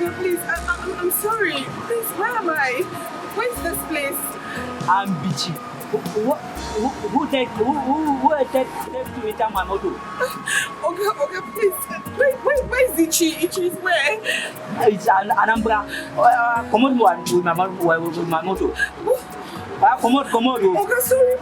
Okay, please, I'm sorry. Please, where am I? Where's this place? I'm Bichi. Who take to enter my motor? Okay, please. Where is Ichi? Ichi is where? It's an Anambra. Come on, with my motor. Come on. Okay, sorry.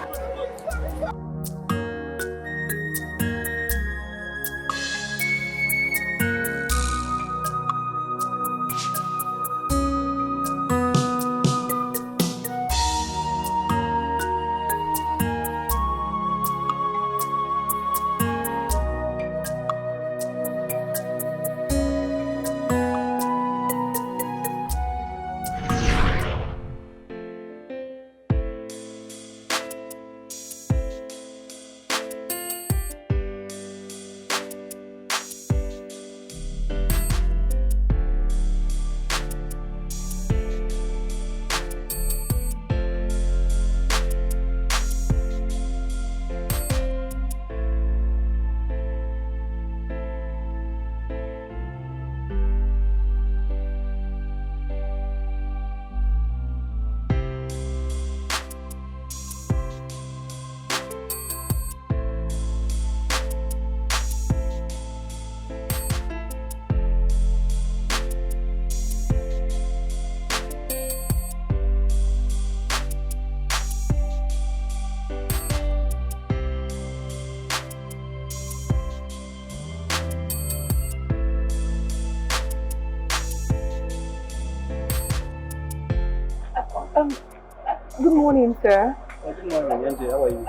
Good morning, sir. Good morning, Angie. How are you?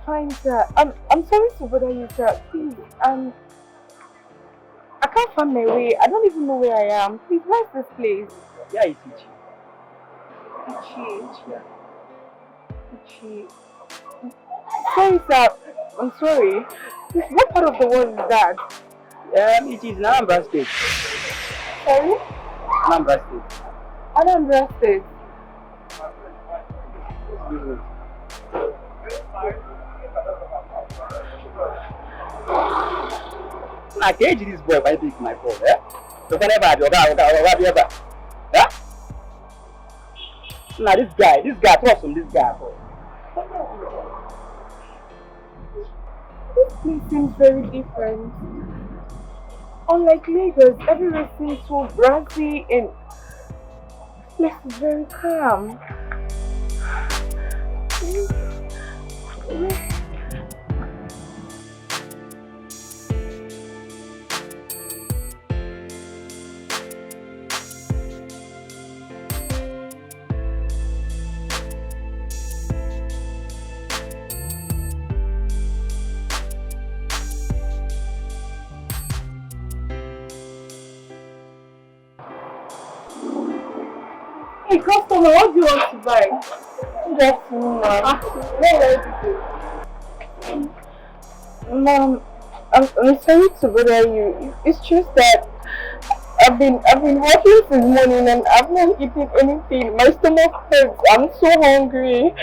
Fine, sir. I'm sorry to bother you, sir. Please, I can't find my way. I don't even know where I am. Please, where's this place? Yeah, it's Ichi. Ichi. Sorry, sir. I'm sorry. Please, what part of the world is that? It is Anambra State. Sorry? Anambra State. Anambra State. I can't this boy if I take my phone, eh? So whenever I do, eh? Now this guy, trust him, this guy. This place seems very different. Unlike Lagos, everywhere seems so brassy and this place is very calm. Hey customer, what do you want to buy? Good afternoon, ma'am. Ma'am, I'm sorry to bother you. It's just that I've been working since morning and I've not eaten anything. My stomach hurts. I'm so hungry.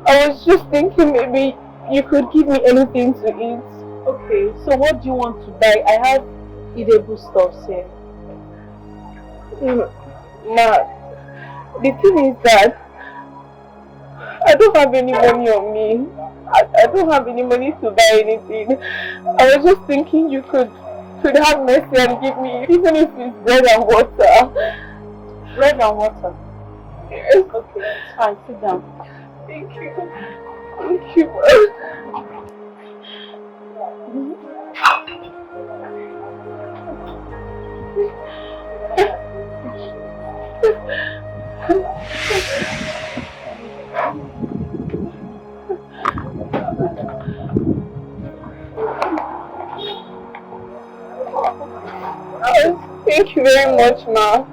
I was just thinking maybe you could give me anything to eat. Okay, so what do you want to buy? I have eatable stuff here. Ma, the thing is that I don't have any money on me. I don't have any money to buy anything. I was just thinking you could have mercy and give me, even if it's bread and water. Bread and water? Yes. Okay, it's fine. Sit down. Thank you. Thank you. Thank you very much, ma.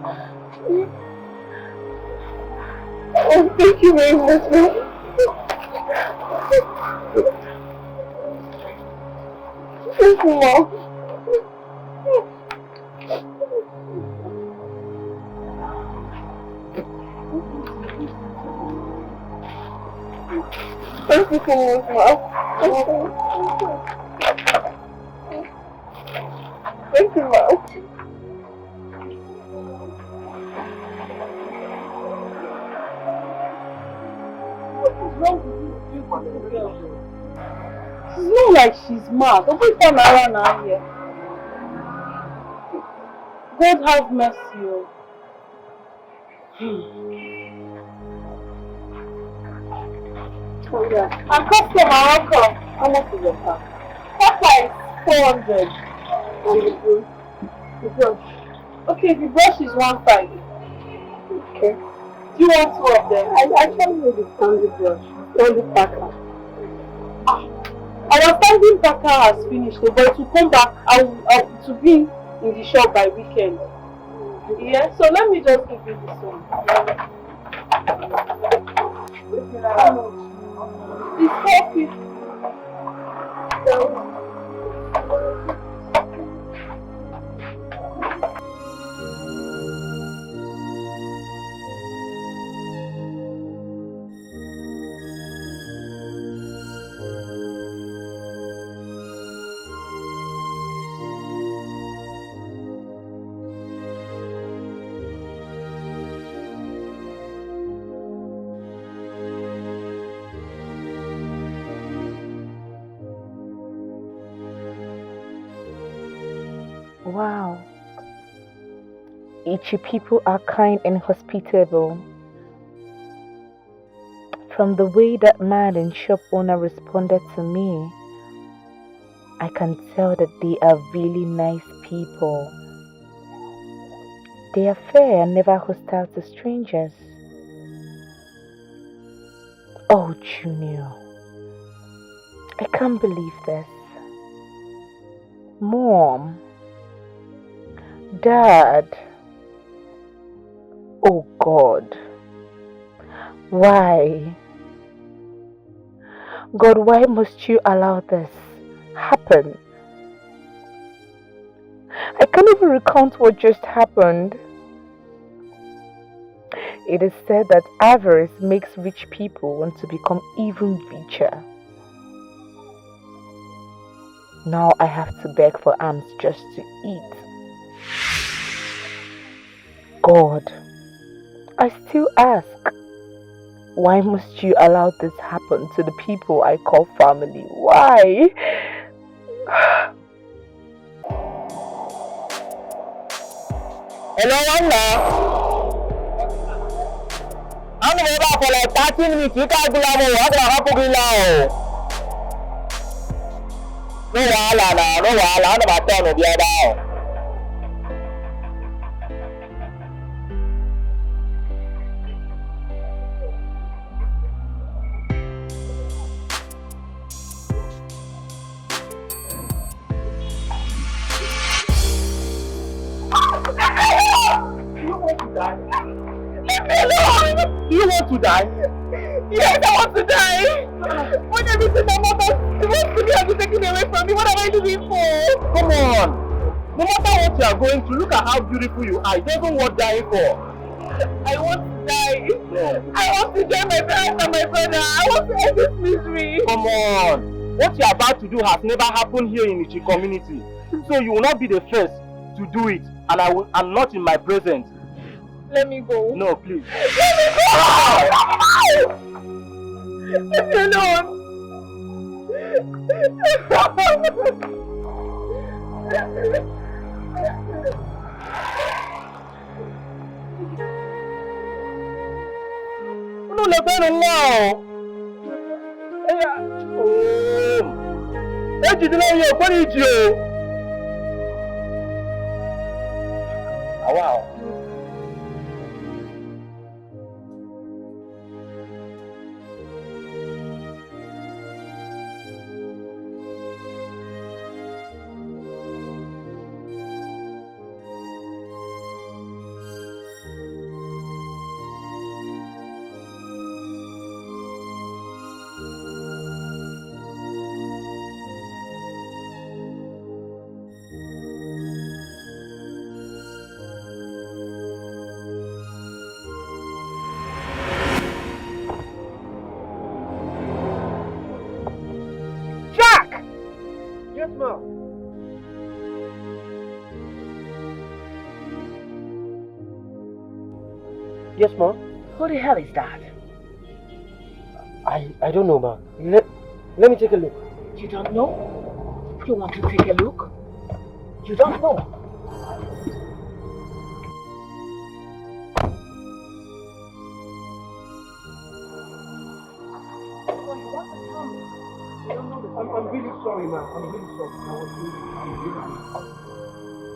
Oh, thank you very much, ma. Thank you, ma. Thank you so much, ma. Thank you, ma. wrong with this beautiful girl? It's not like she's mad. Don't turn around now here. God have mercy. Oh yeah. I'm customer, welcome. How much is your car? That is 400. And the brush. Okay, the brush is 150. Okay. Do you want two of them? I actually need the standing brush. Only packer. Our standing packer has finished, but to come back, to be in the shop by weekend. Yeah, so let me just give you this one. How much? It's 450. Wow. Ichi people are kind and hospitable. From the way that man and shop owner responded to me, I can tell that they are really nice people. They are fair and never hostile to strangers. Oh, Junior. I can't believe this. Mom. Dad. Oh God. Why? God, why must you allow this happen? I can't even recount what just happened. It is said that avarice makes rich people want to become even richer. Now I have to beg for alms just to eat. God, I still ask, why must you allow this happen to the people I call family? Why? Hello, Wanda. I'm going to for like 30 minutes. You can't do that. No, I'm about to be down. You want to die? Yes, I want to die! When everything my mother wants to be has been taken away from me, what am I living for? Come on! No matter what you are going through, look at how beautiful you are. It doesn't worth dying for. I want to die. No. I want to join my parents and my brother. I want to end this misery. Come on! What you are about to do has never happened here in Ichi community. So you will not be the first to do it. And I'm not in my presence. Let me go. No, please. Let me go! Leave me alone. No, let me now. Oh, what did you? Wow. Yes, ma'am. Yes, ma'am. Who the hell is that? I I don't know, ma. Let me take a look. You don't know? You want to take a look? You don't know? I'm really sorry, ma'am. I'm really sorry.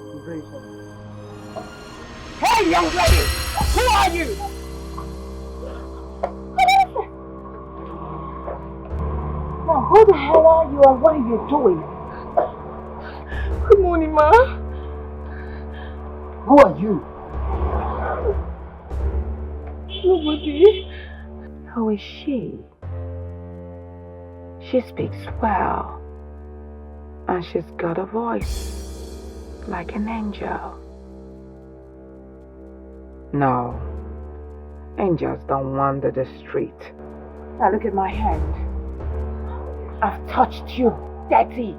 I'm very sorry. Hey, young lady! Who are you? Now, who the hell are you and what are you doing? Good morning, Ma. Who are you? Nobody. Who is she? She speaks well, and she's got a voice like an angel. No, angels don't wander the street. Now look at my hand. I've touched you, dirty,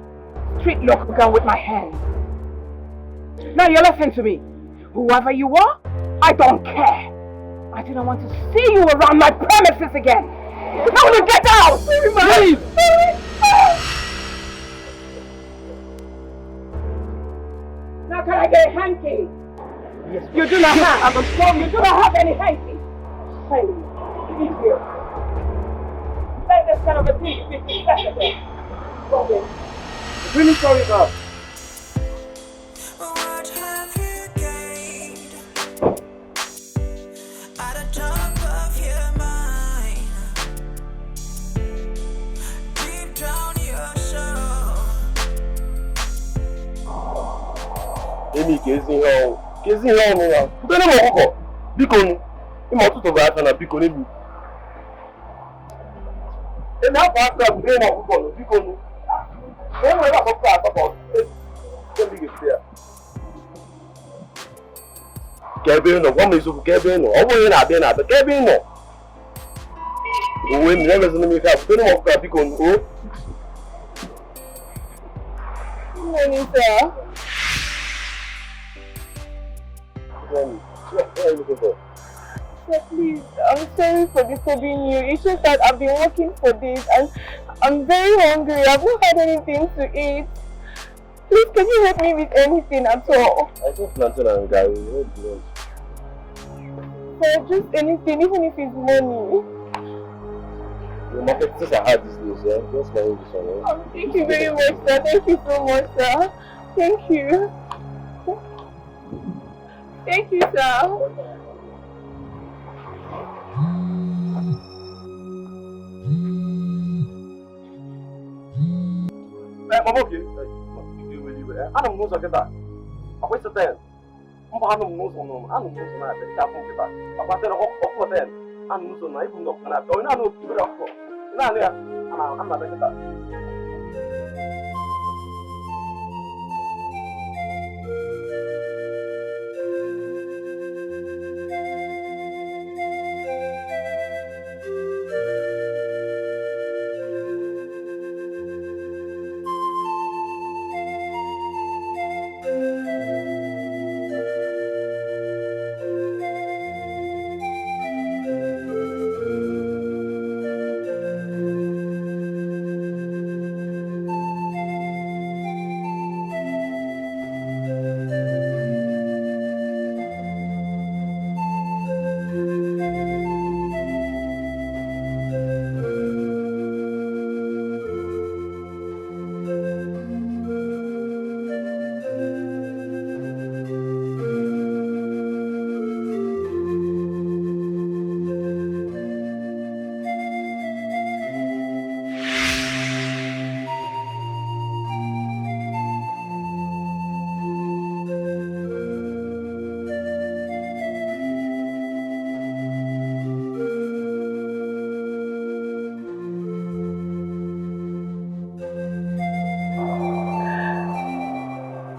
street local girl with my hand. Now you listen to me. Whoever you are, I don't care. I do not want to see you around my premises again. Now you get out! Please! Now can I get a hanky? Yes. You do not have. I'm strong. You do not have any hanky. Hey, leave here. Let this kind of a thing 50 seconds. Okay. I'm really sorry, ma'am. What have you gained at the top of your mind? Deep down your soul. Amy, Casey Hall. Casey Hall, no. Don't know what. Bikonu. I'm out to buy a Bikonu. And now, I'm going to Bikonu. Anyway, I'm going to about it. Kevin, no one is of Kevin, or when I've been at the Kevin. When never let me have 20 more Bikonu. Good morning, sir. Sir, please, I'm sorry for disturbing you. It's just that I've been working for days and I'm very hungry. I've not had anything to eat. Please, can you help me with anything at all? I just planted and Gary. Sir, just anything, even if it's money. The market things are hard these days, yeah? Just manage this one, Oh, thank you very much, sir. Thank you so much, sir. Thank you. Thank you, sir. I'm okay. I don't know what I'm I wasted time. I'm going to know some. I don't know some. I think I'm going to I said, oh, then. I'm not so nice. I'm not going to know to I'm not going to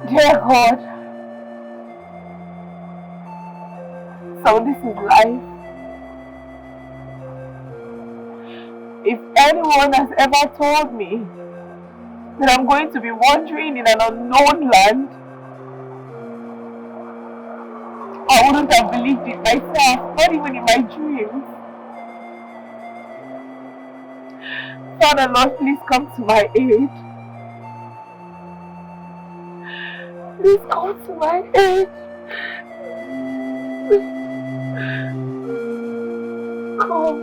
Dear God, so this is life. If anyone has ever told me that I'm going to be wandering in an unknown land, I wouldn't have believed it myself, not even in my dreams. Father, Lord, please come to my aid. Please come to my aid. Come.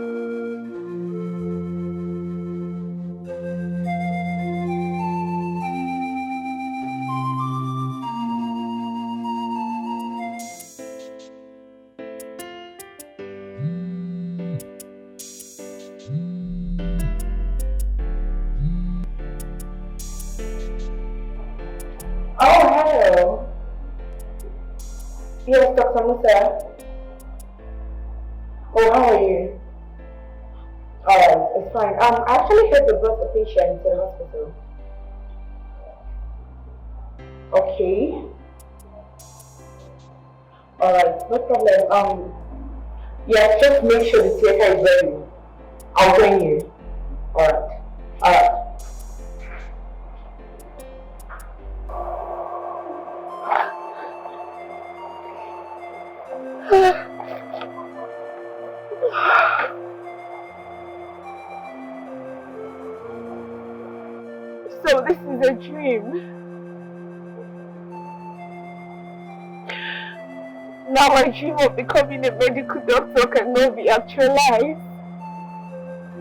Oh, hello. Yes, Dr. Musa. Oh, how are you? Alright, it's fine. I actually had to brought a patient to the hospital. Okay. Alright, no problem. Yeah, just make sure the theater is ready. I'll join you. Alright. So this is a dream. Now my dream of becoming a medical doctor cannot be actualized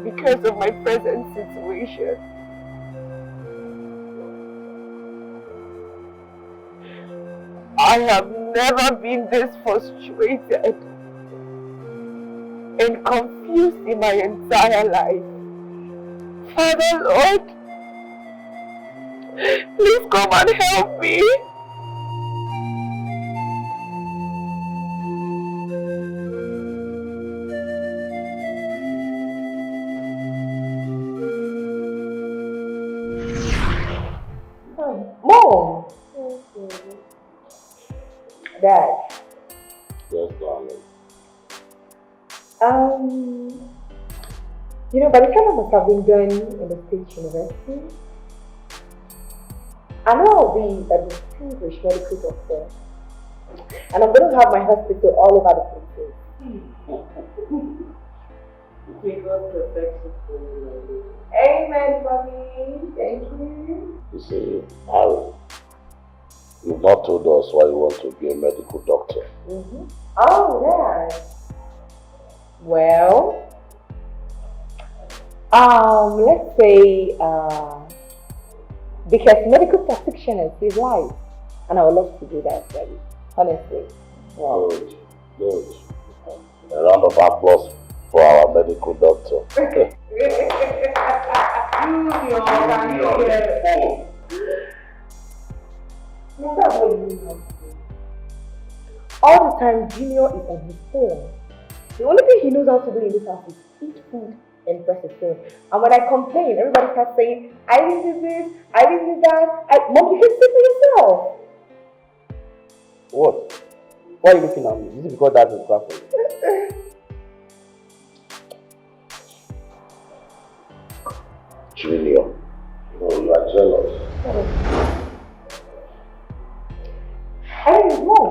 because of my present situation. I have never been this frustrated and confused in my entire life. Father Lord, please come and help me. Mom! Dad. Yes, darling. By the time I must have been done in the State University, I know I'll be a distinguished medical doctor. And I'm going to have my hospital all over the places. May God protect you for you. Amen, mommy. Thank you. You see, Harry, you've not told us why you want to be a medical doctor. Oh, yeah. Well, let's say, because medical practitioners save lives, and I would love to do that, Daddy. Honestly. Wow. Good. A round of applause for our medical doctor. All the time, Junior is on his phone. The only thing he knows how to do in this house is eat food and press his phone. And when I complain, everybody starts saying, I didn't do this, I didn't do that. Mom, you can see for yourself. What? Why are you looking at me? Is it because that is bad for you? Junior, you are jealous. Hey, Mom.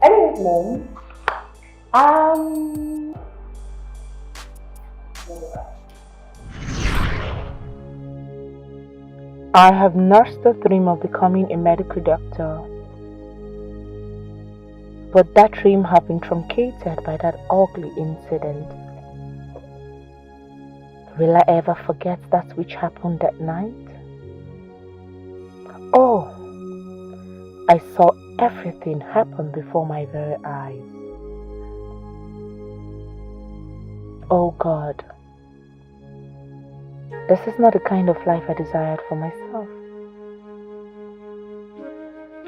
Anyways, Mom. I have nursed the dream of becoming a medical doctor, but that dream had been truncated by that ugly incident. Will I ever forget that which happened that night? Oh, I saw everything happen before my very eyes. Oh God, this is not the kind of life I desired for myself.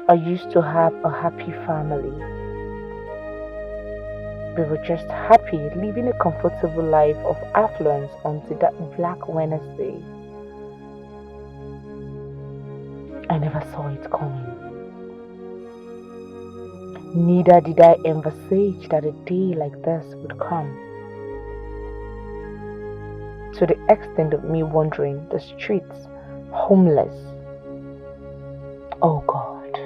I used to have a happy family. We were just happy living a comfortable life of affluence until that Black Wednesday. I never saw it coming. Neither did I envisage that a day like this would come. To the extent of me wandering the streets, homeless. Oh God.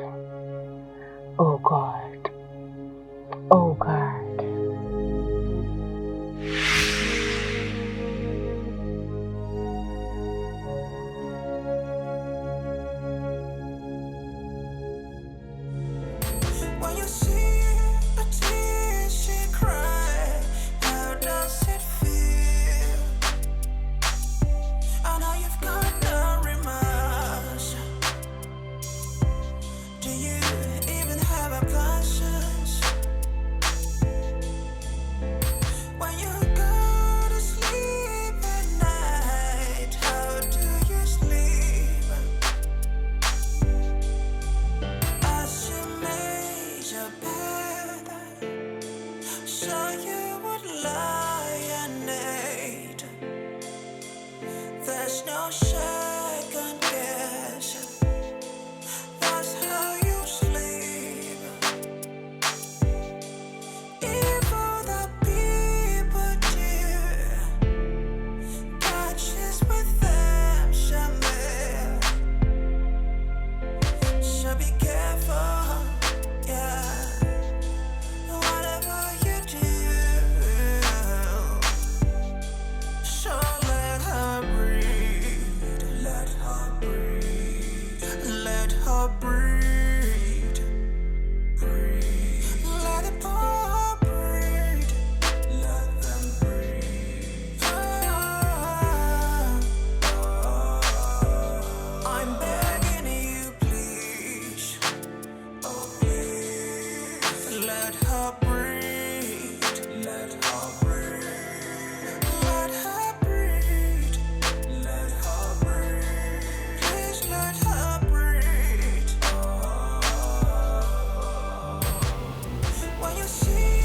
Oh God. Oh God. So be careful, yeah. Whatever you do, so let her breathe, let her breathe, let her breathe, breathe, let it pour, breathe, let them breathe. I'm begging you, please, oh please, let her breathe, let her breathe, let her breathe, let her breathe, please let her breathe. When you see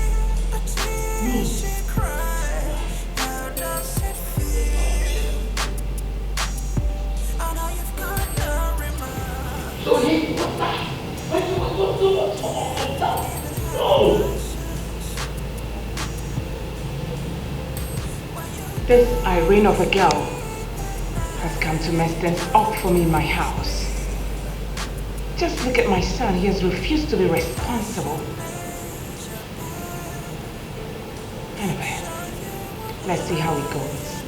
a tear she cries, how does it feel? I know you've got no remorse. This Irene of a girl has come to mess things up for me in my house. Just look at my son, he has refused to be responsible. Anyway, let's see how it goes.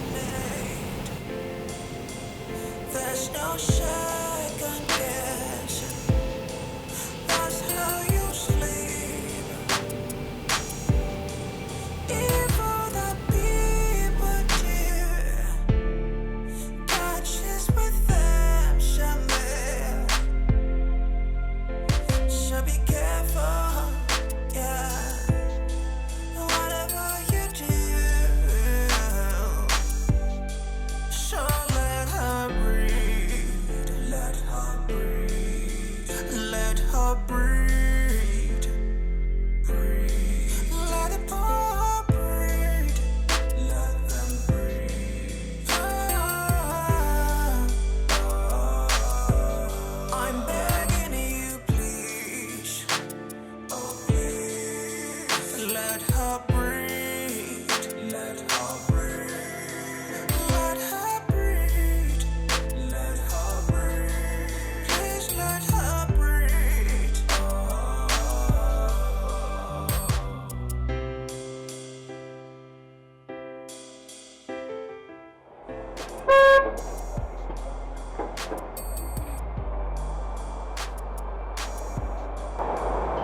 There's no second guess. That's how you sleep. Evil that people do, touches with them somewhere. So be careful, yeah. Whatever you do, so let her breathe, let her breathe, let her breathe, breathe, let it pour, breathe, let them breathe. I'm begging you, please, oh please, let her breathe, let her breathe, let her breathe, let her breathe, please let her breathe.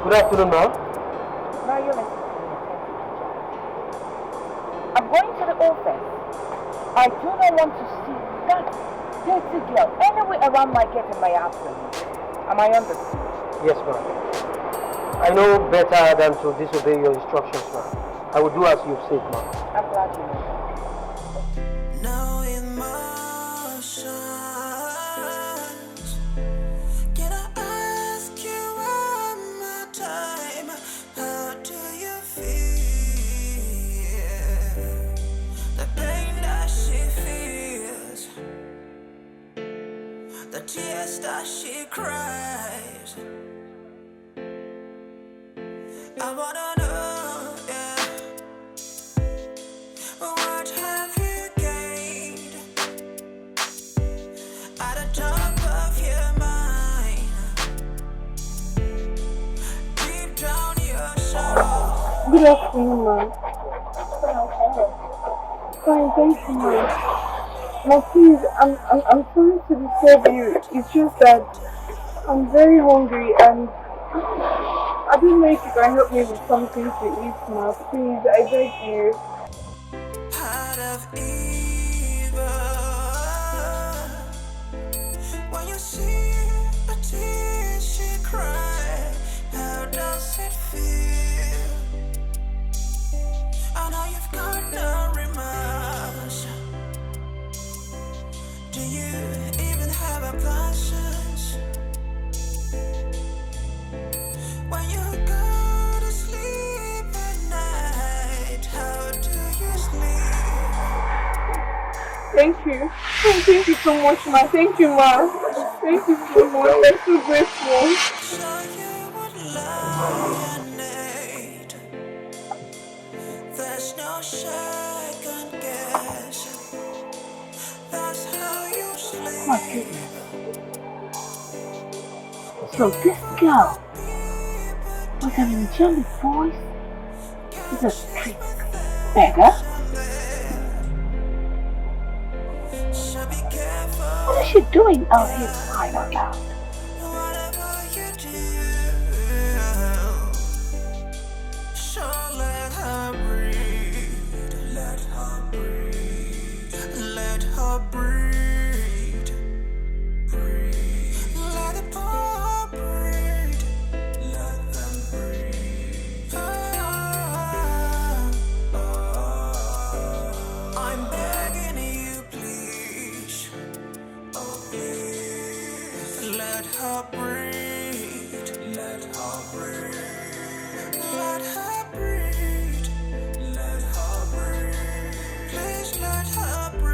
Good afternoon, ma'am. Now you're listening to me. I'm going to the office. I do not want to see that dirty girl anywhere around my gate in my absence. Am I understood? Yes, ma'am. I know better than to disobey your instructions, ma'am. I will do as you've said, ma'am. I'm glad you know that. No emotions. Can I ask you one more time? How do you feel? The pain that she feels, the tears that she cries. I wanna know, yeah. What have you gained at the top of your mind? Deep down your soul. Good afternoon, ma'am. Fine, thank you, ma'am. Now, please, I'm sorry to disturb you. It's just that I'm very hungry and I don't know if you can help me with something to eat, ma'am. Please, I beg you. Heart of evil. When you see a tear she cry, how does it feel? I know you've got no remorse. Do you even have a conscience? When you go to sleep at night, how do you sleep? Thank you. Oh, thank you so much, ma. Thank you, ma. Thank you so much. I'm so grateful. So you would lionate. There's no second guess. That's how you sleep. So this girl with an angelic voice is a street beggar? What is she doing out here crying out loud? Let her breathe. Let her breathe. Let her breathe. Breathe. Let the poor breathe. Let them breathe. I'm begging you, please. Oh, please. Let her breathe. Let her breathe. Let her breathe. Let her breathe. Please let her breathe.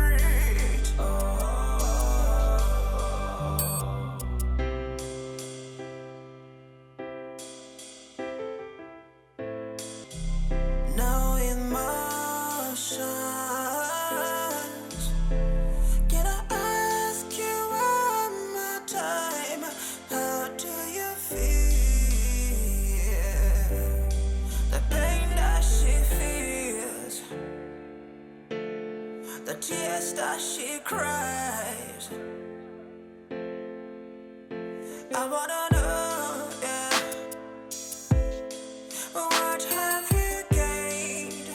No emotions. Can I ask you one more time? How do you feel? The pain that she feels, the tears that she cries. I wanna know, yeah. What have you gained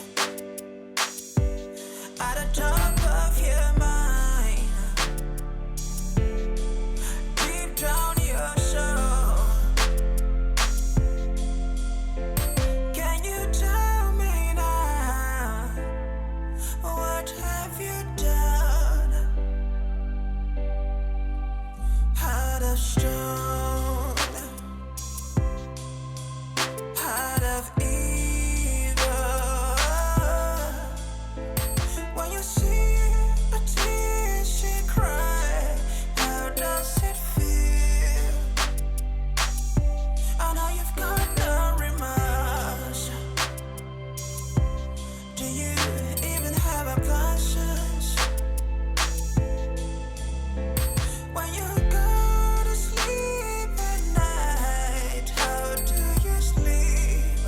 at the top of your mind? Deep down your soul. Can you tell me now? What have you done? Heart of stone, heart of evil. When you see a tear she cry, how does it feel? I know you've got no remorse. Do you even have a conscience? When you go to sleep at night, how do you sleep?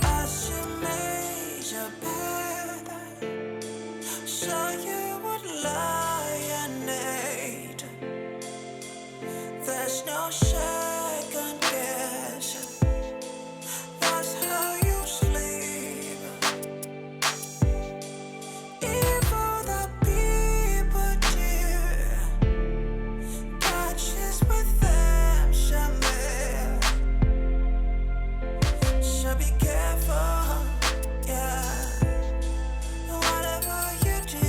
As you made your bed, so you would lie and need. There's no second guess. That's how you sleep. Evil that people do, touches with them somewhere. So be careful, yeah. Whatever you do,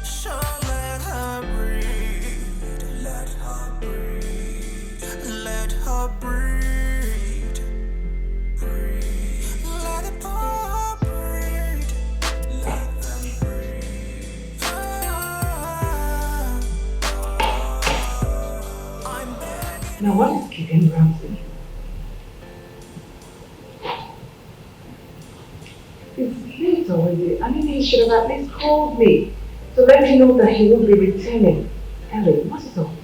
so let her breathe. Let her breathe. Let her breathe. Breathe. Let the poor breathe. Let them breathe. I'm begging. Now what is keeping Ramsey? It's late already. I mean, he should have at least called me to let me know that he won't be returning. Ellie, what is all this?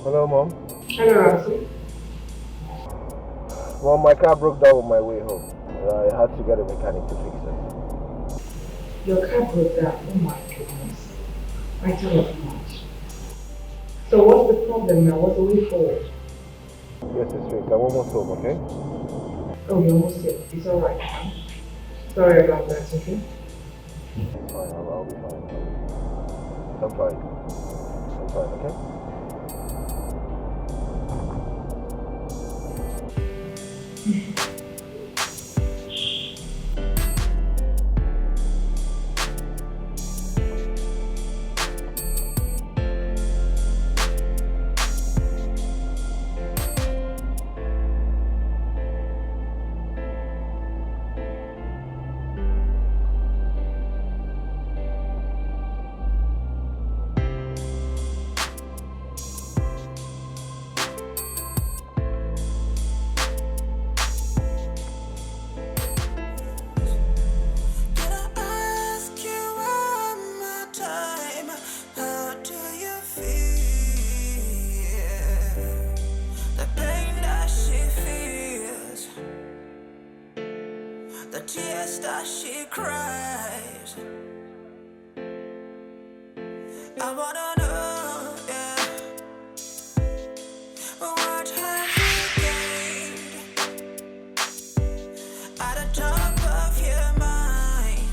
Hello, Mom. Hello, Ramsey. Mom, my car broke down on my way home. I had to get a mechanic to fix it. Your car broke down. Oh my goodness. I tell you much. So what's the problem now? What's the way forward? Yes, it's fixed. I'm almost home, okay? Oh, you're almost here. It's alright. Sorry about that, okay? It's fine. I'll be fine. I'm fine. I'm fine, okay? that she cries. I wanna know, yeah. What have you gained at the top of your mind?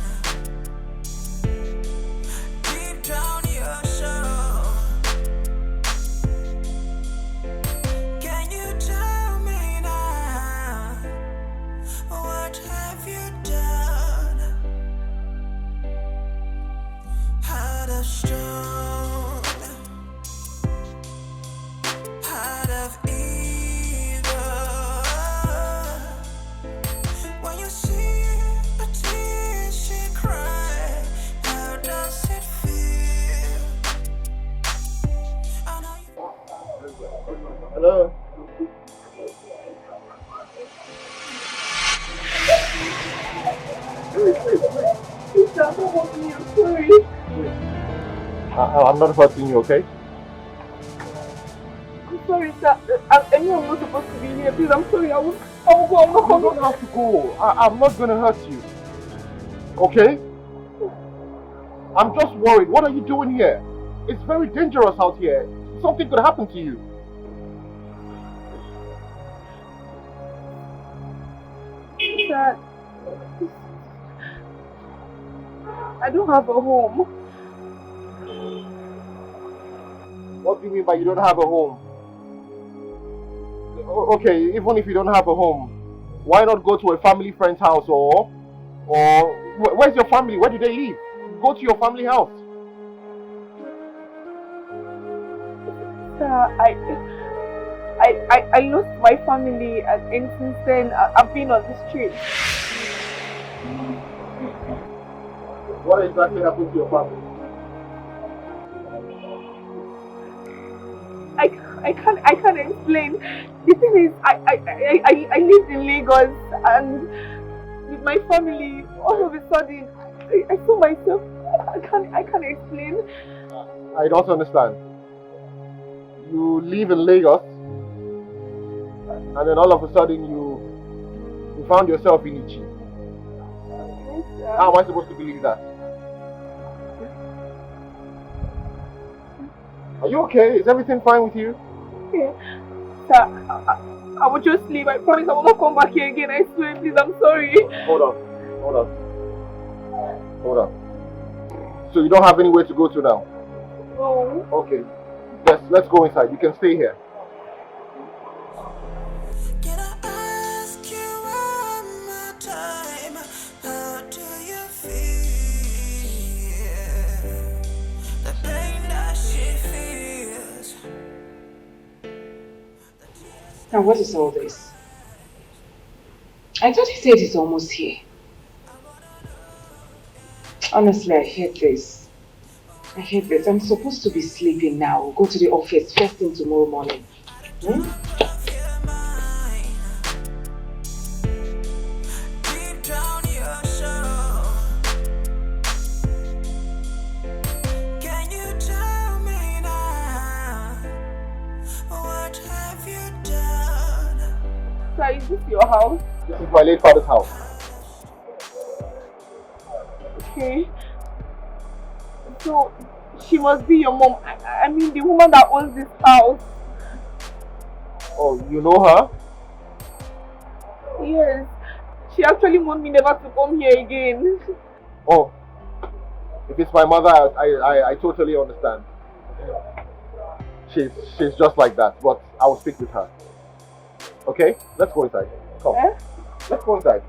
Deep down your soul. Can you tell me now? What have you done? Heart of stone, heart of evil. When you see a tear she cry, how does it feel? I know you. Hello? Please, sir, don't hurt me. I'm sorry. I'm not hurting you, okay? I'm sorry, sir. I know I'm not supposed to be here. Please, I'm sorry. I will go. I'm not You coming. don't have to go. I'm not gonna hurt you. Okay? I'm just worried. What are you doing here? It's very dangerous out here. Something could happen to you. Sir, I don't have a home. What do you mean by you don't have a home? Okay, even if you don't have a home, why not go to a family friend's house or where's your family? Where do they live? Go to your family house. Sir, I lost my family and since then I've been on the street. What exactly happened to your family? I can't explain. The thing is, I lived in Lagos and with my family, all of a sudden, I saw myself. I can't explain. I don't understand. You live in Lagos and then all of a sudden you found yourself in Ichi. How am I supposed to believe that? Are you okay? Is everything fine with you? Yeah. Sir, I will just leave. I promise I will not come back here again. I swear, please. I'm sorry. Hold on. So you don't have anywhere to go to now? No. Okay. Yes, let's go inside. You can stay here. Can I ask you one more time? How do you feel? The pain that she feels. Now, what is all this? I thought he said he's almost here. Honestly, I hate this. I'm supposed to be sleeping now. Go to the office first thing tomorrow morning. Deep down your soul. Can you tell me now? What have you done? Sir, is this your house? This is my late father's house. Okay. So, she must be your mom. I mean, the woman that owns this house. Oh, you know her? Yes. She actually warned me never to come here again. Oh, if it's my mother, I totally understand. She's just like that, but I will speak with her. Okay, let's go inside. Come. Eh? Let's go inside.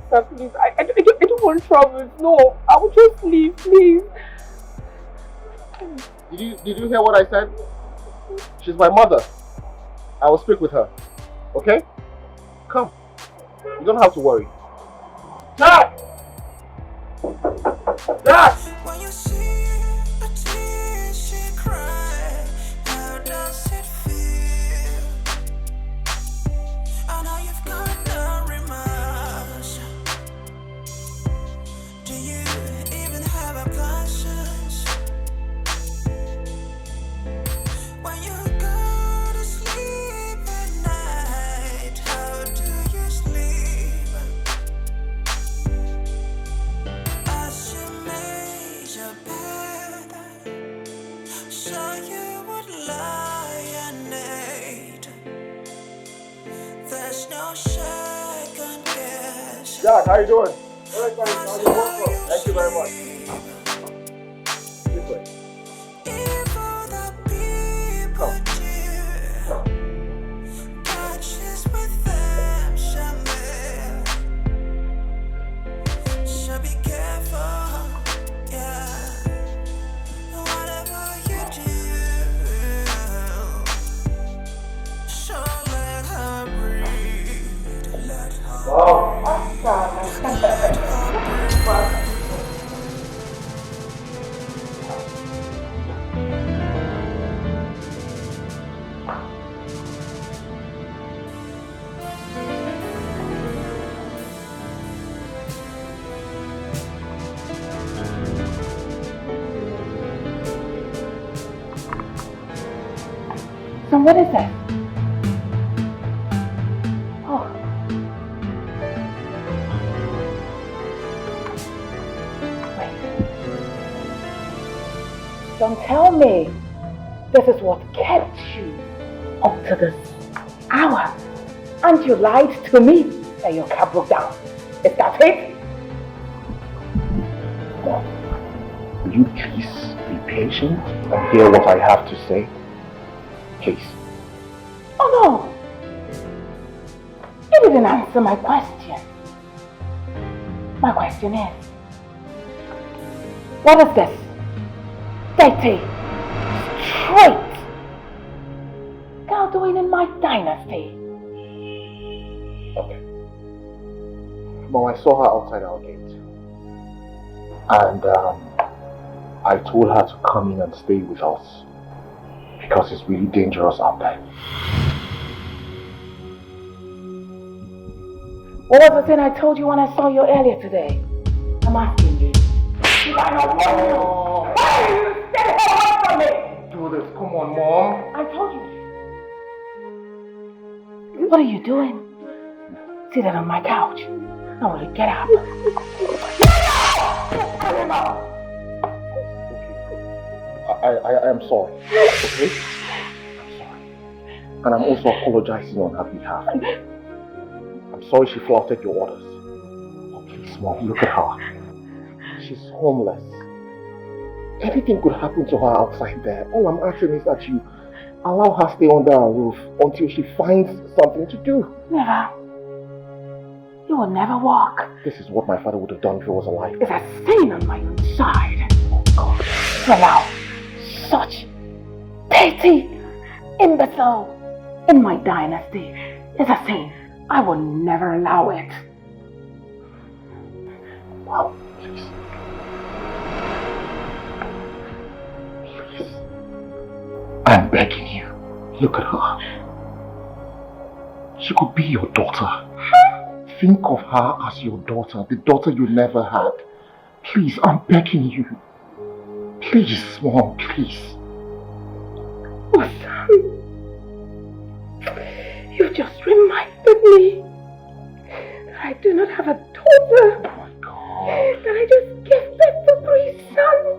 Sir, please. I don't want trouble. No, I will just leave, please. Did you hear what I said? She's my mother. I will speak with her. Okay? Come. You don't have to worry. Dad! Dad! When you see a tear she cry, how does it feel? I know you've got no remorse. Do you even have a conscience? When you go to sleep at night, how do you sleep? Jack, how you doing? Alright guys, how's your work? Thank you very much. This way. Come. Wow. So what is that? Oh. Wait. Don't tell me this is what kept you up to this hour. And you lied to me that your car broke down. Is that it? Mom, will you please be patient and hear what I have to say? Please. Oh no! You didn't answer my question. My question is, what is this dirty, straight girl doing in my dynasty? Okay. Mom, I saw her outside our gate. And I told her to come in and stay with us. Because it's really dangerous out there. What was the thing I told you when I saw you earlier today? I'm asking you. Did I not warn you? Why are you stay away from me? Do this, come on, Mom. I told you. What are you doing? Seated on my couch. I want to get up. I am sorry, okay? I'm sorry. And I'm also apologizing on her behalf. I'm sorry she flouted your orders. Oh, please, Mom, look at her. She's homeless. Anything could happen to her outside there. All I'm asking is that you allow her stay under our roof until she finds something to do. Never. You will never walk. This is what my father would have done if he was alive. There's a stain on my inside. Oh, God. To allow such petty imbecile in my dynasty is a sin. I will never allow it. Wow, please. Please. I'm begging you. Look at her. She could be your daughter. Think of her as your daughter, the daughter you never had. Please, I'm begging you. Please, Mom, please. Oh, son. You just reminded me that I do not have a daughter. Oh my God. That I just gave birth to 3 sons.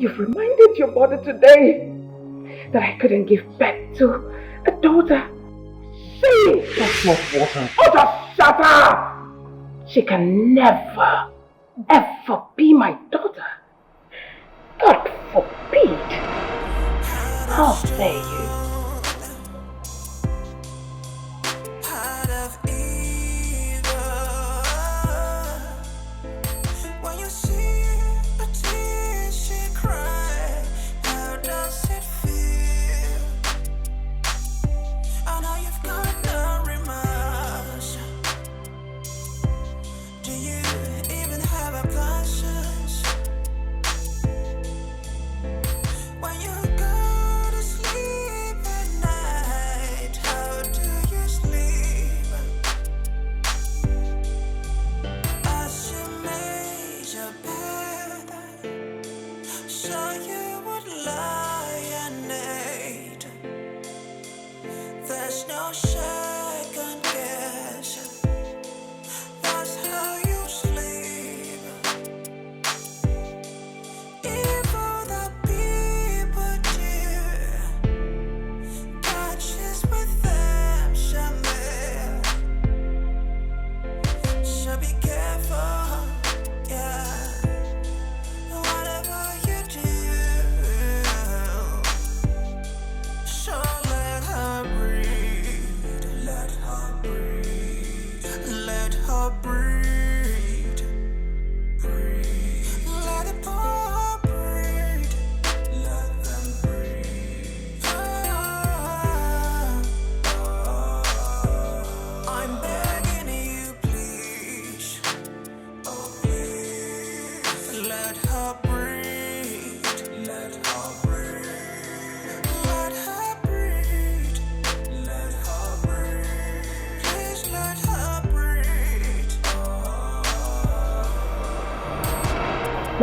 You've reminded your mother today that I couldn't give birth to a daughter. That's not what I... Oh, just shut up! She can never, ever be my daughter. God forbid. How dare you?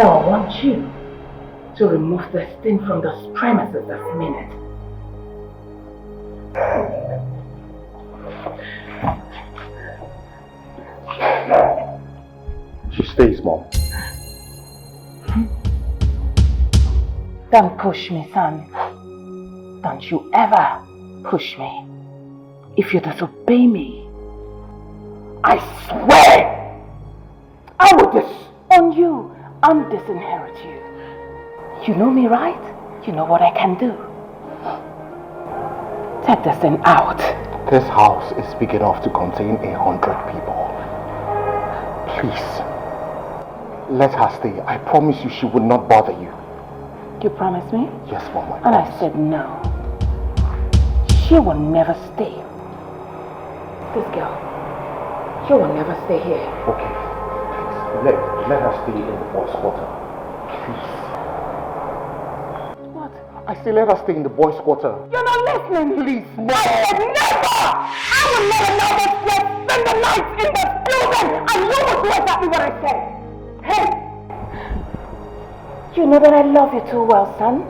Now I want you to remove the stain from those premises this minute. She stays, Mom. Don't push me, son. Don't you ever push me. If you disobey me, I swear I will disown you and disinherit you. You know me, right? You know what I can do. Take this thing out. This house is big enough to contain 100 people. Please, let her stay. I promise you she would not bother you. You promise me? Yes, Mom, And I said no. She will never stay. This girl, she will never stay here. Okay, please, let her stay in the boys' quarter. Please. What? I say let her stay in the boys' quarter. You're not listening. Please, no. I said never! I will never allow this girl spend the night in this building, and you will do exactly what I said. Hey! You know that I love you too well, son.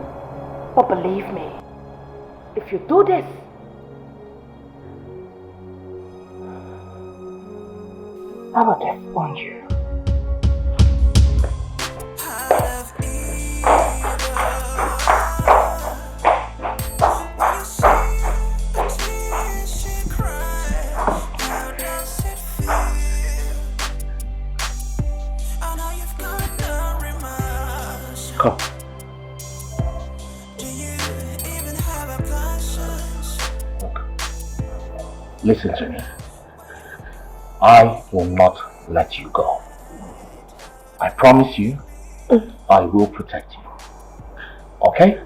But believe me, if you do this, I will disown you. Come. Look, listen to me. I will not let you go. I promise you, I will protect you. Okay?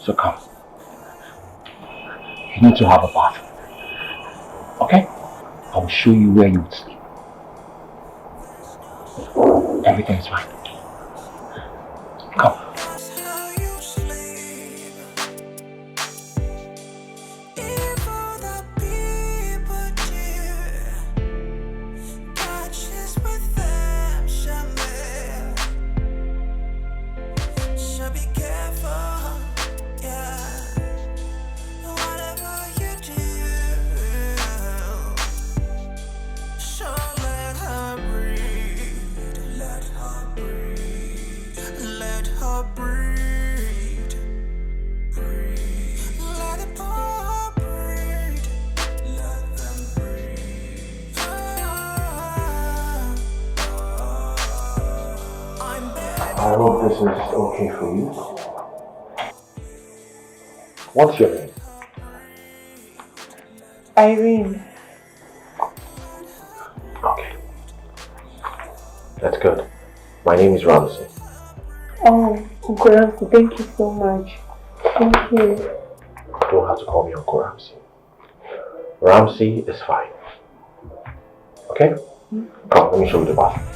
So come. You need to have a bath. Okay? I will show you where you would sleep. Everything is fine. Come. I hope this is okay for you. What's your name? Irene. Okay. That's good. My name is Ramsey. Oh, Uncle Ramsey, thank you so much. Thank you. You don't have to call me Uncle Ramsey. Ramsey is fine. Okay? Come, let me show you the bathroom.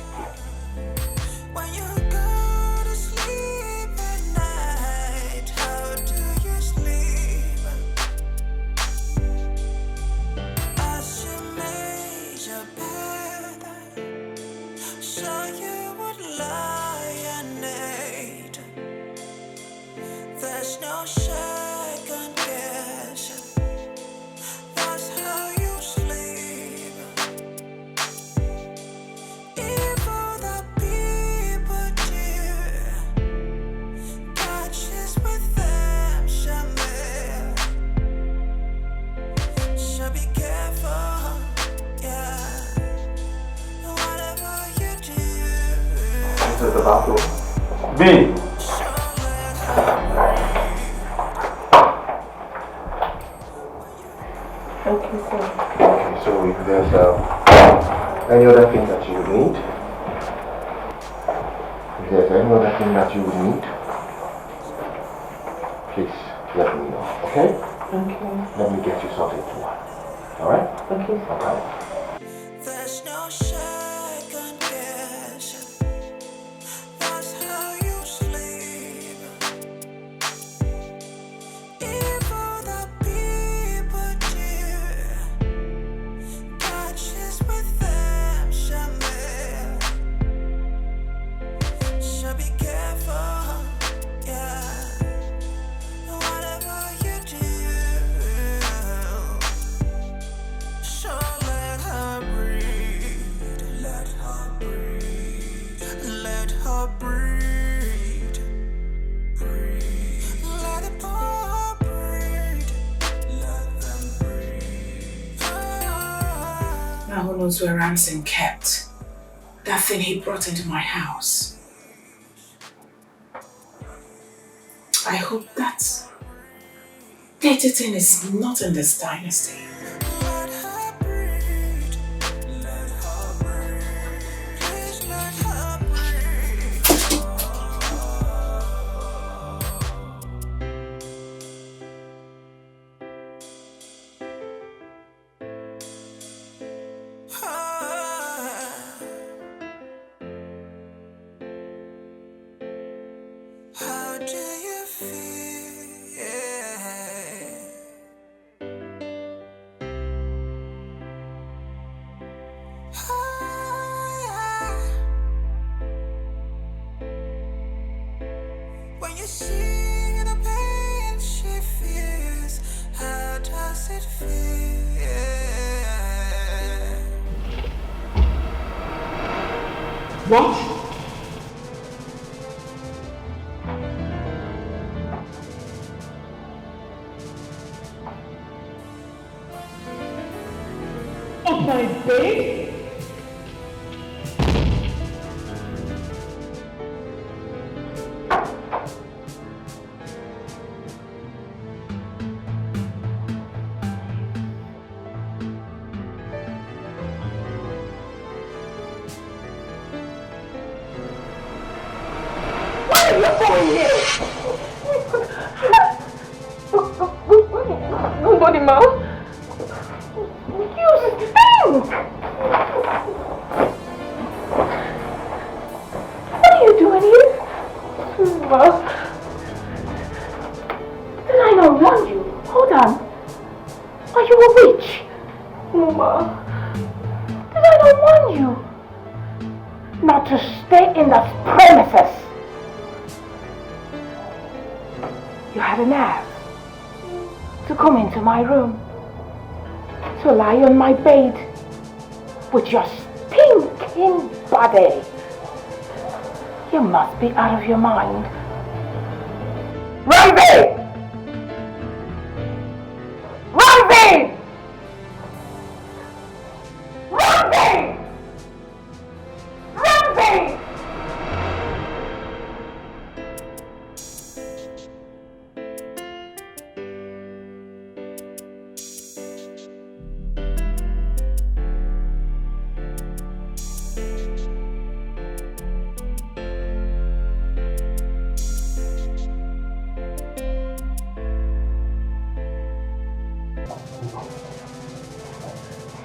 B. Okay, sir. Okay, so if there's any other thing that you would need, please let me know, okay? Okay. Let me get you something to watch. Alright? Okay. Okay. There's no second guessing. That's how you sleep. Evil that people do. Catches with them somewhere. who knows where Ransom kept that thing he brought into my house. I hope that dirty thing is not in this dynasty. How do you feel? When you see the pain she feels, how does it feel? What? On my bed? What are you doing here? Nobody, Mom. You stink! What are you doing here? Mom. Did I not warn you? Hold on. Are you a witch? Mama. Did I not warn you not to stay in the premises? You had a nerve to come into my room, to lie on my bed with your stinking body. You must be out of your mind. Rosie! Rosie! Rosie! Rosie!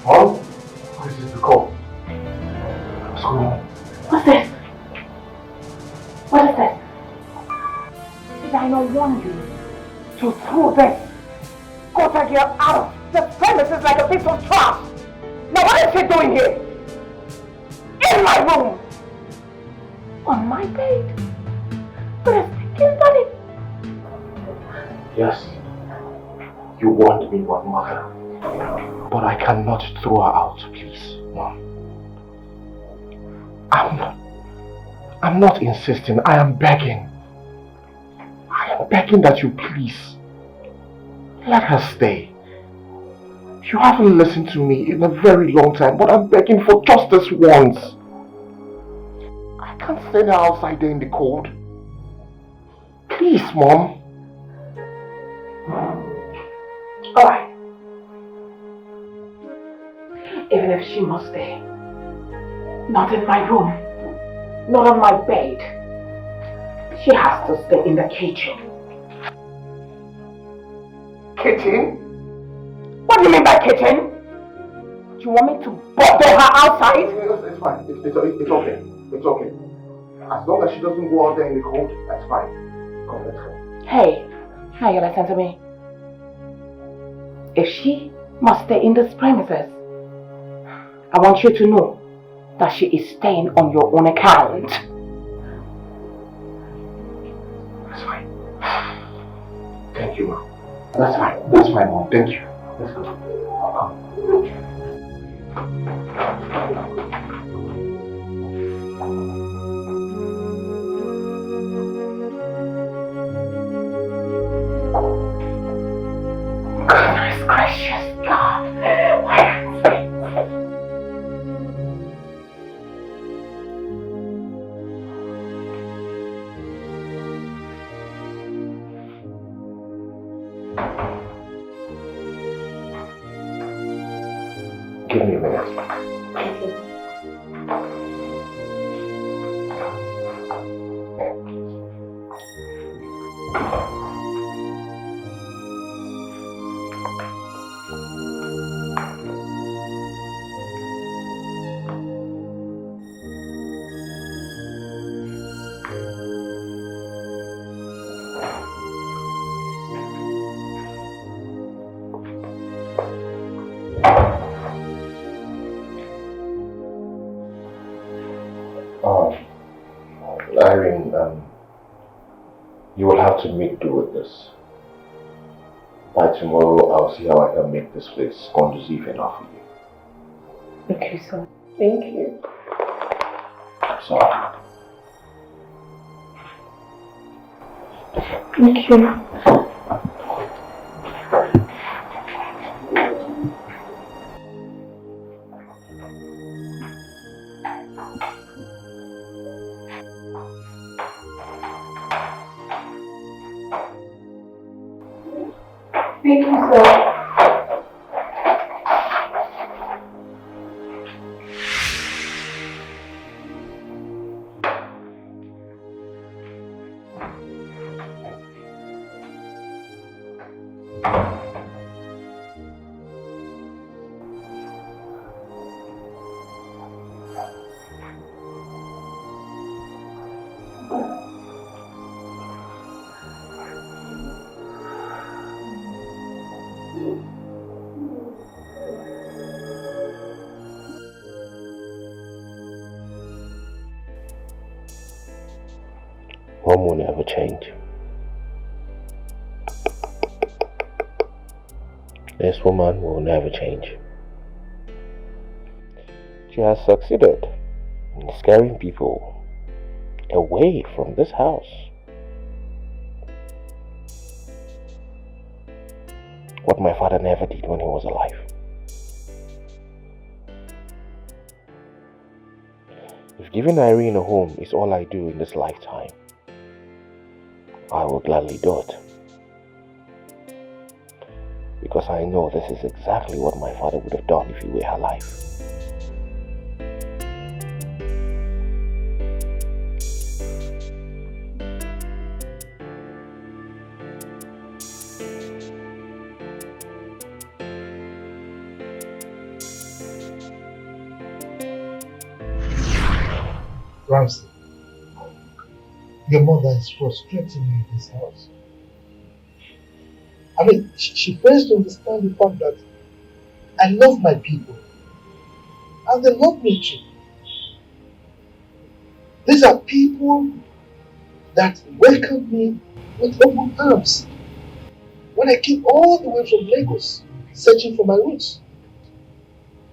Mom? What is this to call? What's going on? What's this? What is this? Did I not warn you to throw this gutter girl out of the premises like a piece of trash? Now what is she doing here? In my room! On my bed? With a stinking body? Yes. You warned me about Mother. But I cannot throw her out, please, Mom. I'm not insisting. I am begging. I am begging that you please let her stay. You haven't listened to me in a very long time, but I'm begging for just this once. I can't send her outside there in the cold. Please, Mom. Alright. Even if she must stay, not in my room, not on my bed, she has to stay in the kitchen. Kitchen? What do you mean by kitchen? Do you want me to bother her outside? It's fine. It's okay. It's okay. As long as she doesn't go out there in the cold, that's fine. Come, let's go. Hey, now you listen to me. If she must stay in this premises, I want you to know that she is staying on your own account. That's fine. Thank you, Mom. That's fine. That's fine, Mom. Thank you. Let's go. Goodness gracious God. Give me a minute. Irene, you will have to make do with this. By tomorrow, I'll see how I can make this place conducive enough for you. Okay, sir. Thank you. Sorry. Thank you. Thank you, sir. One will never change. This woman will never change. She has succeeded in scaring people away from this house. What my father never did when he was alive. If giving Irene a home is all I do in this lifetime, I will gladly do it. Because I know this is exactly what my father would have done if he were alive. Ramsey, your mother is frustrating me in this house. I mean, she fails to understand the fact that I love my people and they love me too. These are people that welcomed me with open arms when I came all the way from Lagos searching for my roots.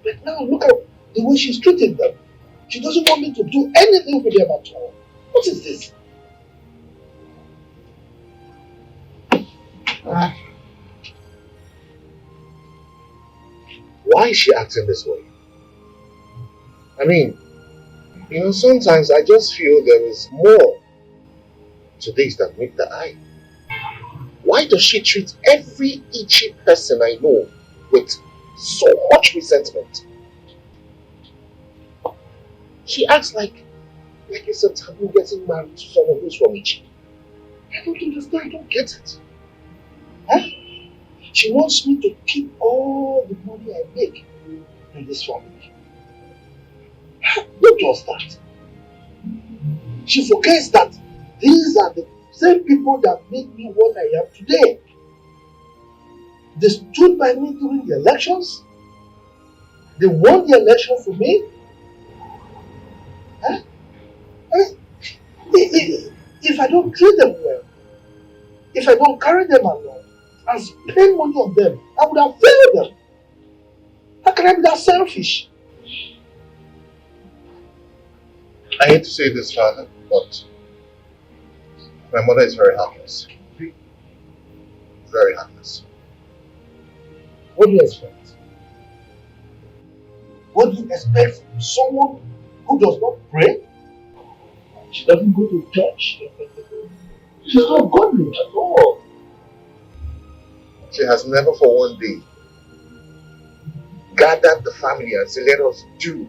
But now look at the way she's treating them. She doesn't want me to do anything for them at all. What is this? Why is she acting this way? I mean, sometimes I just feel there is more to this than meet the eye. Why does she treat every itchy person I know with so much resentment? She acts like it's a taboo getting married to someone who's from Ichi. I don't understand, I don't get it. Huh? She wants me to keep all the money I make in this family. Who does that? She forgets that these are the same people that made me what I am today. They stood by me during the elections. They won the election for me. Huh? If I don't treat them well, if I don't carry them along and spend money on them, I would have failed them. How can I be that selfish? I hate to say this, Father, but my mother is very heartless. Very heartless. What do you expect? What do you expect from someone who does not pray? She doesn't go to church. She's not godly at all. She has never for one day gathered the family and said, let us do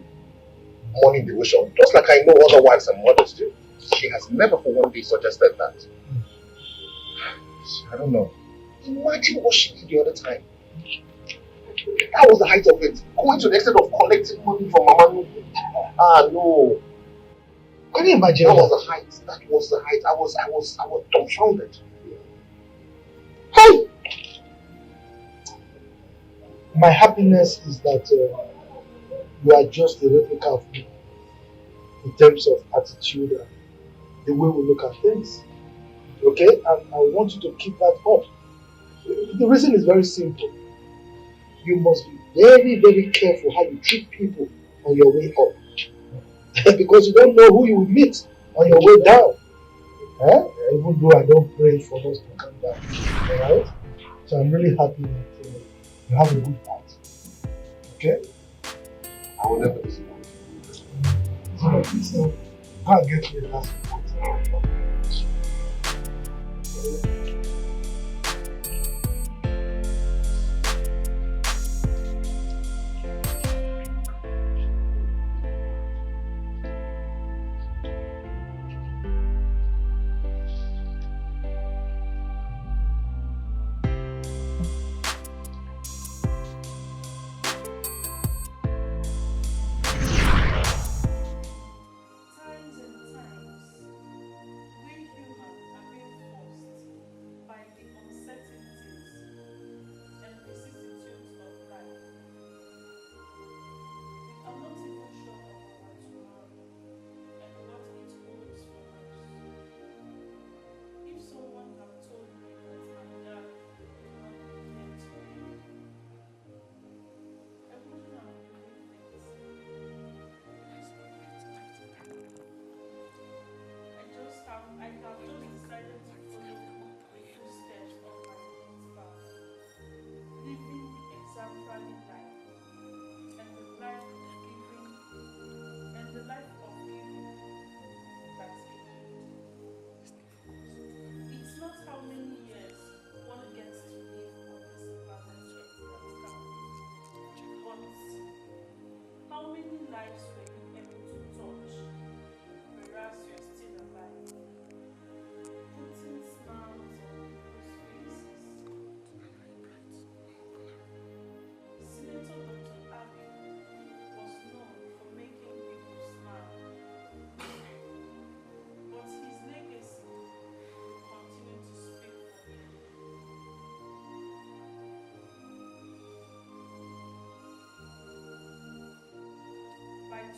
morning devotion, just like I know other wives and mothers do. She has never for one day suggested that. I don't know. Imagine what she did the other time. That was the height of it. Going to the extent of collecting money from Mama. Ah, no. Can you imagine? That was the height. That was the height. I was dumbfounded. Hey! My happiness is that you are just a replica of me in terms of attitude and the way we look at things. Okay? And I want you to keep that up. The reason is very simple. You must be very, very careful how you treat people on your way up. Because you don't know who you will meet on your way down. Even though I don't pray for us to come down. Alright? So I'm really happy that you have a good heart. Okay? I will never disappoint you. So, go and get me a glass of water.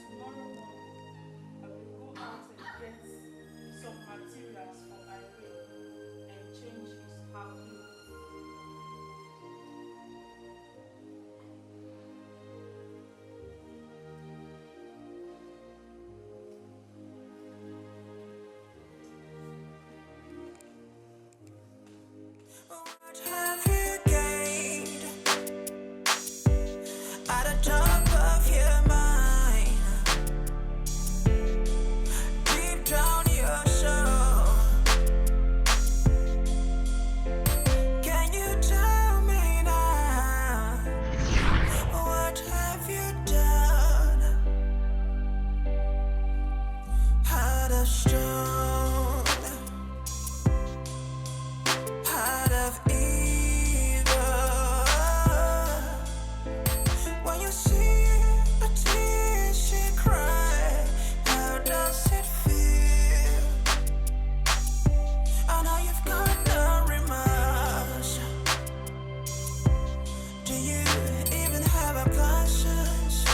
Tomorrow morning, I will go out and get some materials for my room and change his outfit. What have you gained at the top of your mind? Deep down your soul, can you tell me now? What have you done? Heart of stone, heart of evil. When you see a tear she cry, how does it feel? I know you've got no remorse. Do you even have a conscience?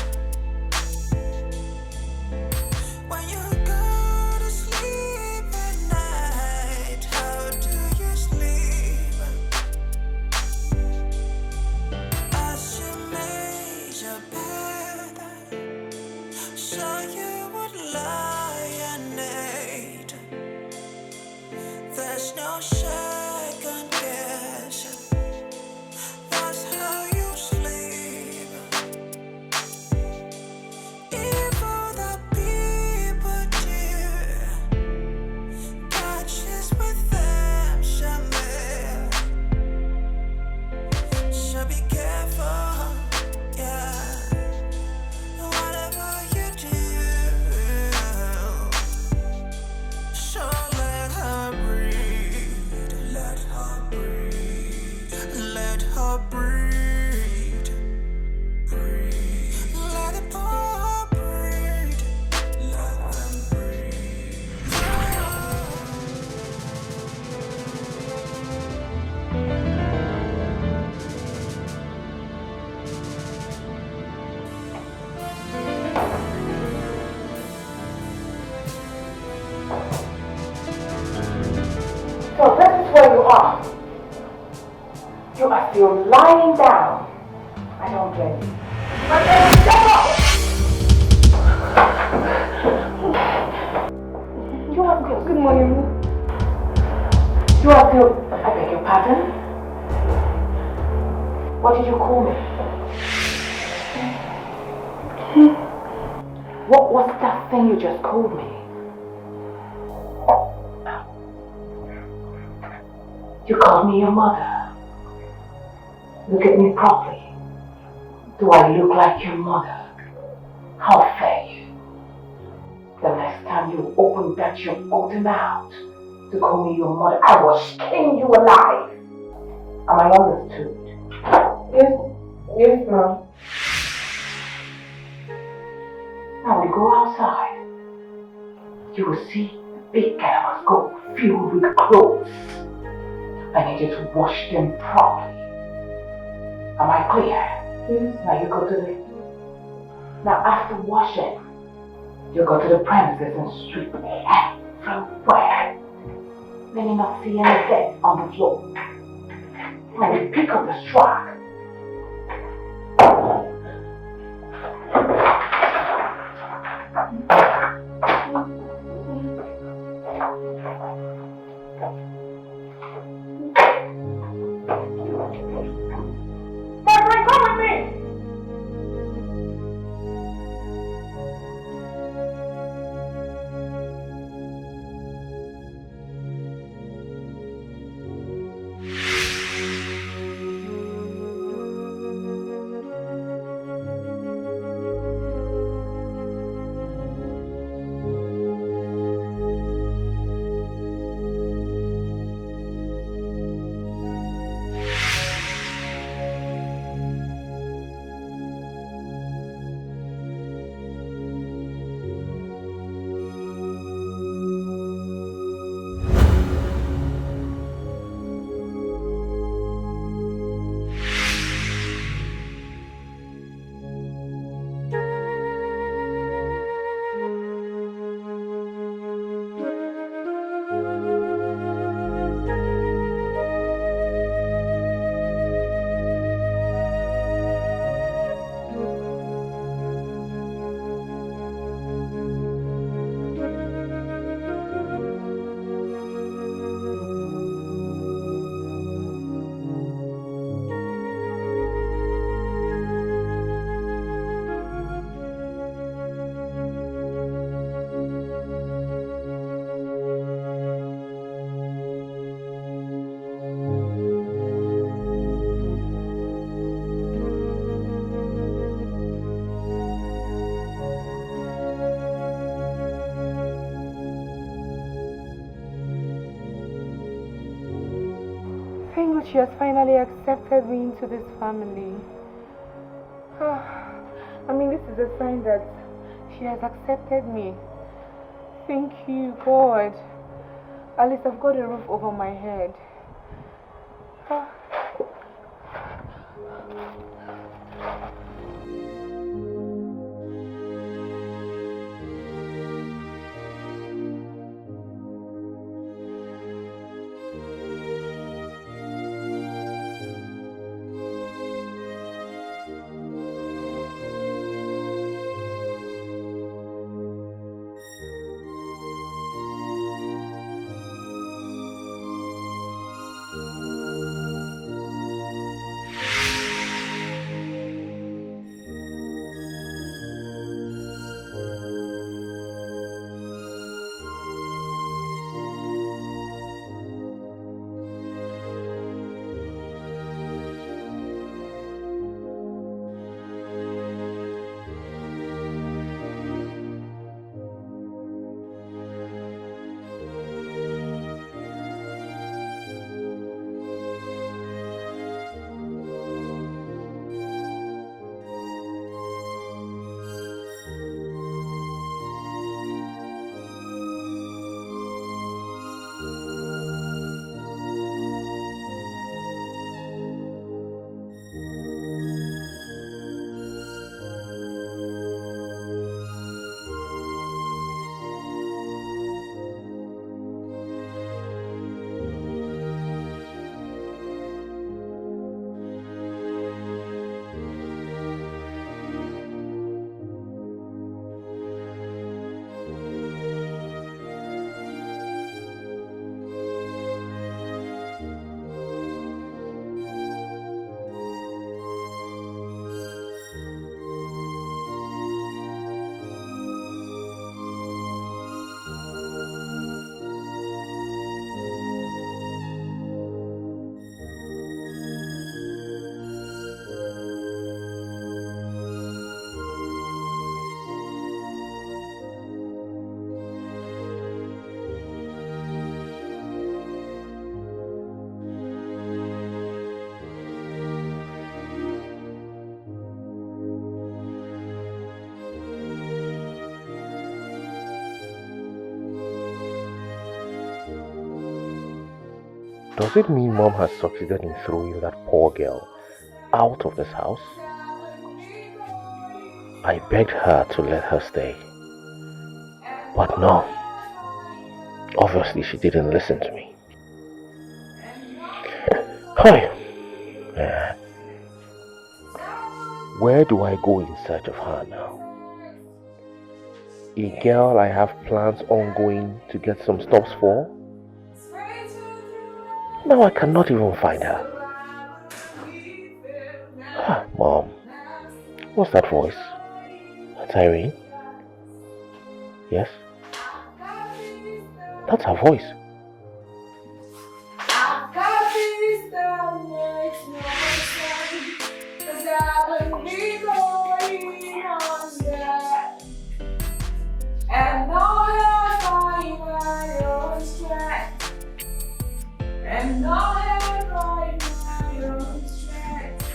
When you go to sleep at night, how do you sleep? As you made your bed, so you would lie and need. There's no second guess. That's how you sleep. Evil that people do, catches with them somewhere. So be careful, yeah. still lying down, I don't blame you. But then shut up! You are still. Good morning. You are still. I beg your pardon? What did you call me? What was that thing you just called me? You called me your mother. Look at me properly. Do I look like your mother? How fair you. The next time you open that your filthy mouth to call me your mother, I will skin you alive. Am I understood? Yes, ma'am. Now we go outside. You will see the big canvas go filled with clothes. I need you to wash them properly. Am I clear? Yes. Now you go to the... Now after washing, you go to the premises and sweep everywhere. Let me not see any dirt on the floor. Now we pick up the straw. Margaret, come with me! Thank God she has finally accepted me into this family. I mean, this is a sign that she has accepted me. Thank you, God. At least I've got a roof over my head. Does it mean Mom has succeeded in throwing that poor girl out of this house? I begged her to let her stay. But no. Obviously she didn't listen to me. Hi. Where do I go in search of her now? A girl I have plans ongoing to get some stops for? Now I cannot even find her. Mom, what's that voice? That's Irene? Yes? That's her voice. And now I find my own strength. And now I find my own strength.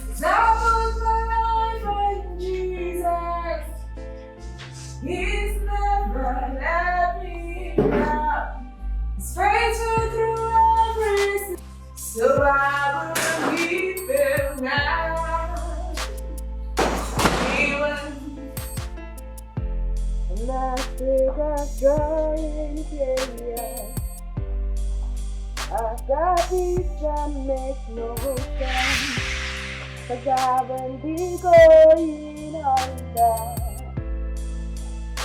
'Cause I put my life in Jesus. He's never let me down. He's faithful through everything. So I will keep him now. Let's going here. I got peace that makes no sense. 'Cause I will be going under.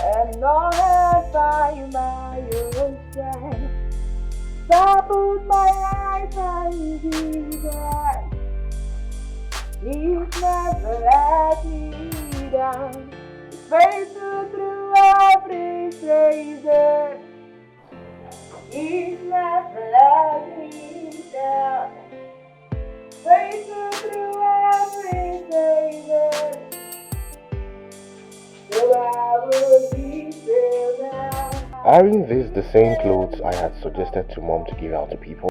And no help by my own strength. I put my life on Jesus. He's never let me down. Faithful through every season. He's never let me down. Faithful through every season. So I will be still now. Aren't these the same clothes I had suggested to Mom to give out to people?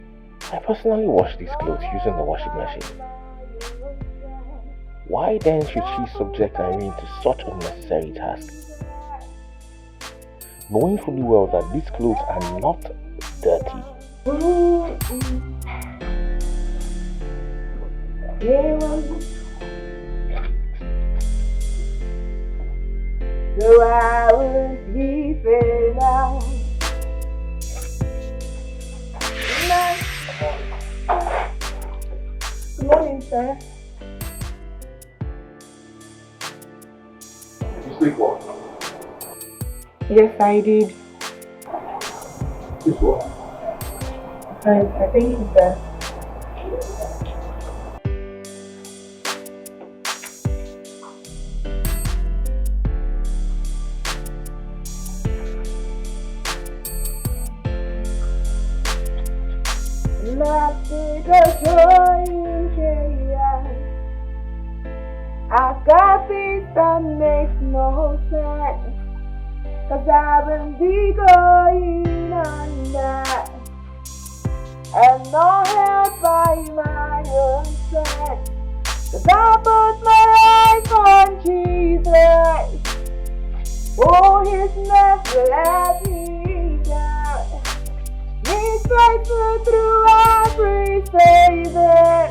I personally washed these clothes using the washing machine. Why then should she subject Irene to such unnecessary tasks? Knowing fully well that these clothes are not dirty. So I will be fair now. Good morning, sir. You sleep well? Yes, I did. Sleep well? I think it's that. I got peace that makes no sense. 'Cause I will be going under. And no help by my own strength. 'Cause I put my life on Jesus. Oh, he's never let me down. He's faithful through every season.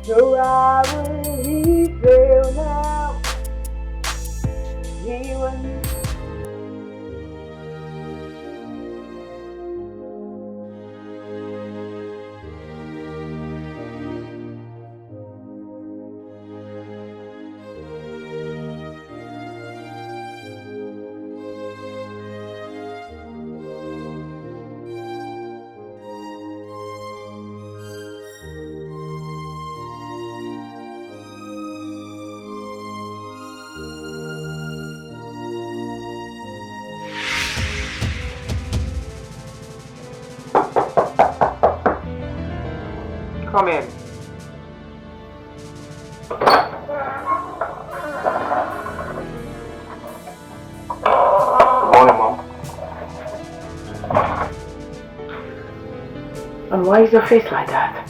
So I will be still now. He will. Come in. Good morning, Mom. And why is your face like that?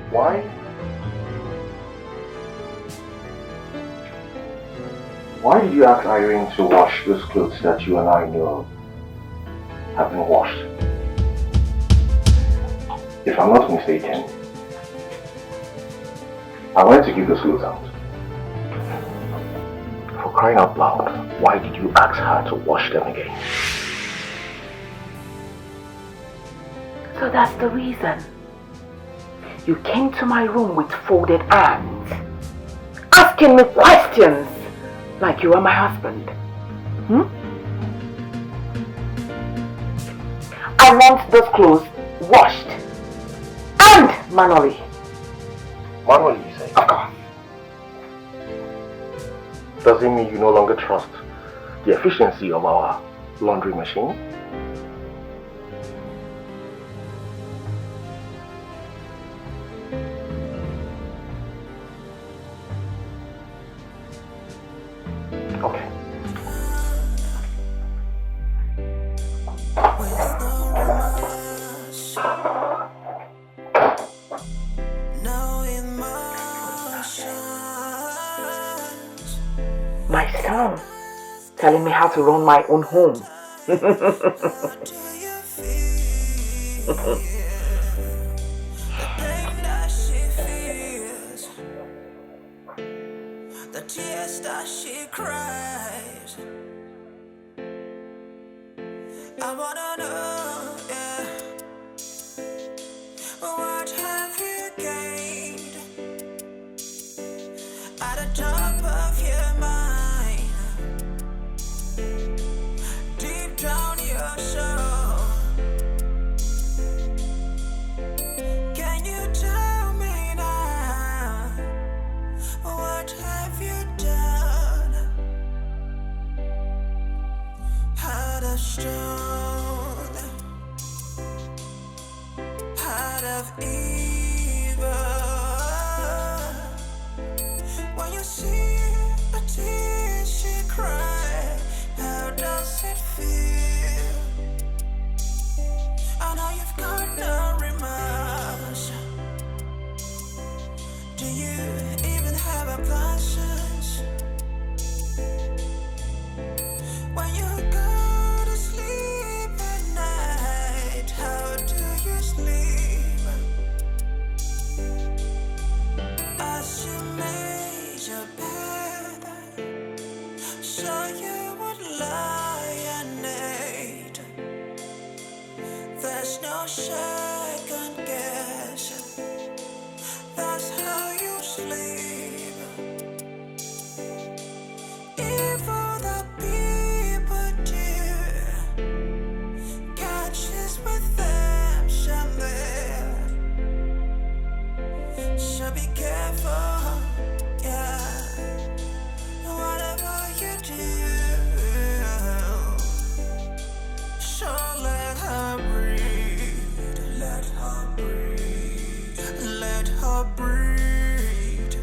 Why? Why did you ask Irene to wash those clothes that you and I know have been washed? If I'm not mistaken, I wanted to give those clothes out. For crying out loud, why did you ask her to wash them again? So that's the reason. You came to my room with folded arms, asking me questions like you were my husband. I want those clothes washed and manually. Manually, you say? Of course. Does it mean you no longer trust the efficiency of our laundry machine? Okay. My son, telling me how to run my own home. The tears that she cries, I wanna know, yeah. What have you gained at the top of your mind, deep down your soul? Can you tell me now? What have you done? Heart of stone, heart of evil. When you see a tear she cry, how does it feel? I know you've got no remorse. Do you even have a conscience? When you go to sleep at night, how do you sleep? As you made your bed, so you would lie and need. There's no second guess. That's how you sleep. If all the people do catches with them somewhere, so be careful, yeah. Whatever you do, so let her breathe, let her breathe, let her breathe.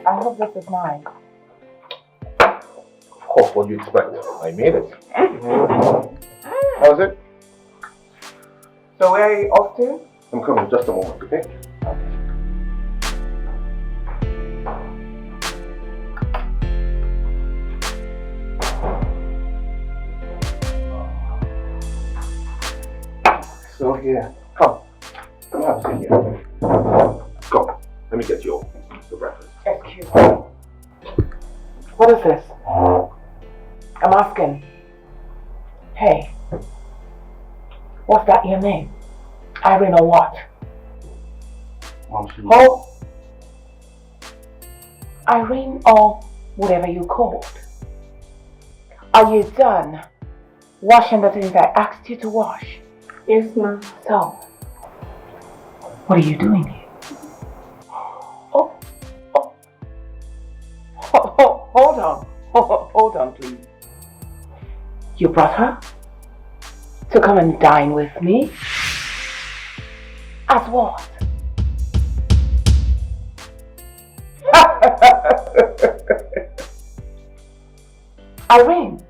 I hope this is nice. Of course, what do you expect? I made it. How's it? So where are you off to? I'm coming, just a moment, okay? So here, come have a seat here. Come, let me get you the breakfast. Excuse me. What is this? I'm asking. Hey, what's that your name? Irene or what? Mom, she... Oh, Irene or whatever you called. Are you done washing the things I asked you to wash? Yes, ma'am. So, what are you doing here? Hold on. Hold on, please. You brought her to come and dine with me? As what? Irene,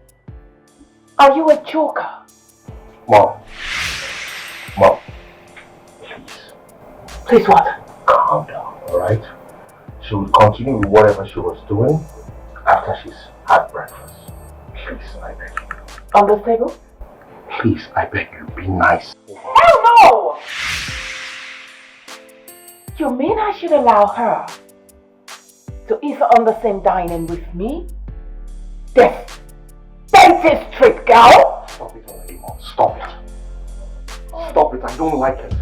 are you a joker? Mom, please. Please what? Calm down, alright? She will continue with whatever she was doing after she's had breakfast. Please, I beg you. On this table? Please, I beg you, be nice. Hell no! You mean I should allow her to eat on the same dining with me? This fancy street girl? Stop it already, Mom. Stop it. Stop it, I don't like it.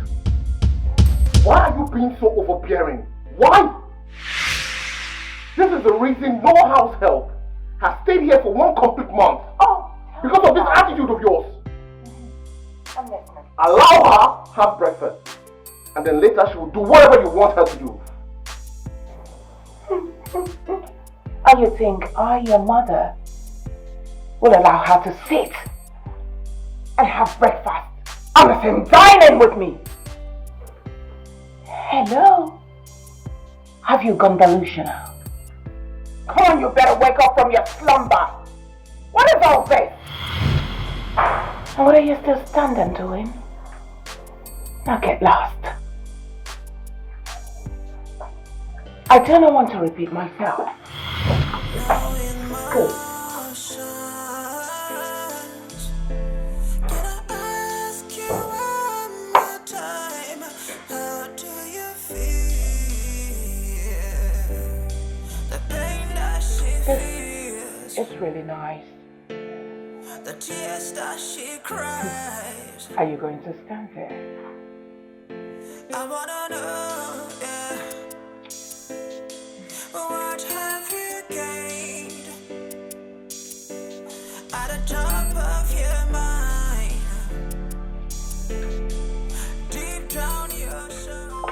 Why are you being so overbearing? Why? This is the reason no house help has stayed here for 1 complete month. Oh, because of this attitude of yours. I'm listening. Allow her have breakfast. And then later she will do whatever you want her to do. And you think I, your mother, will allow her to sit and have breakfast on the same dining with me? Hello? Have you gone delusional? Come on, you better wake up from your slumber. What is all this? And what are you still standing doing? Now get lost. I do not want to repeat myself. Good. It's really nice. The tears that she cries. Are you going to stand there? I wanna know, yeah. What have you gained at the top of your mind? Deep down your soul.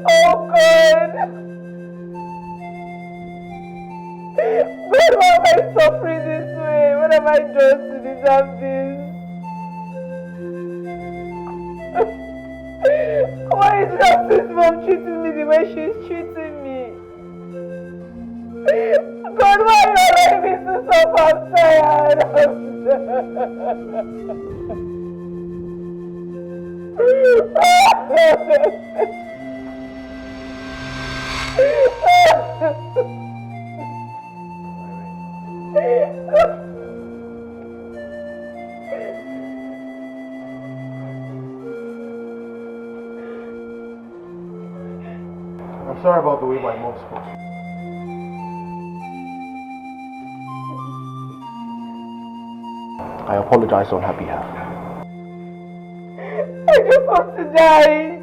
Oh God! Why am I suffering this way? What have I done to deserve this? Why is Justice Mom treating me the way she's treating me? God, why are you allowing me to suffer? I'm tired. I'm sorry about the way my mom spoke. I apologize on her behalf. I just want to die.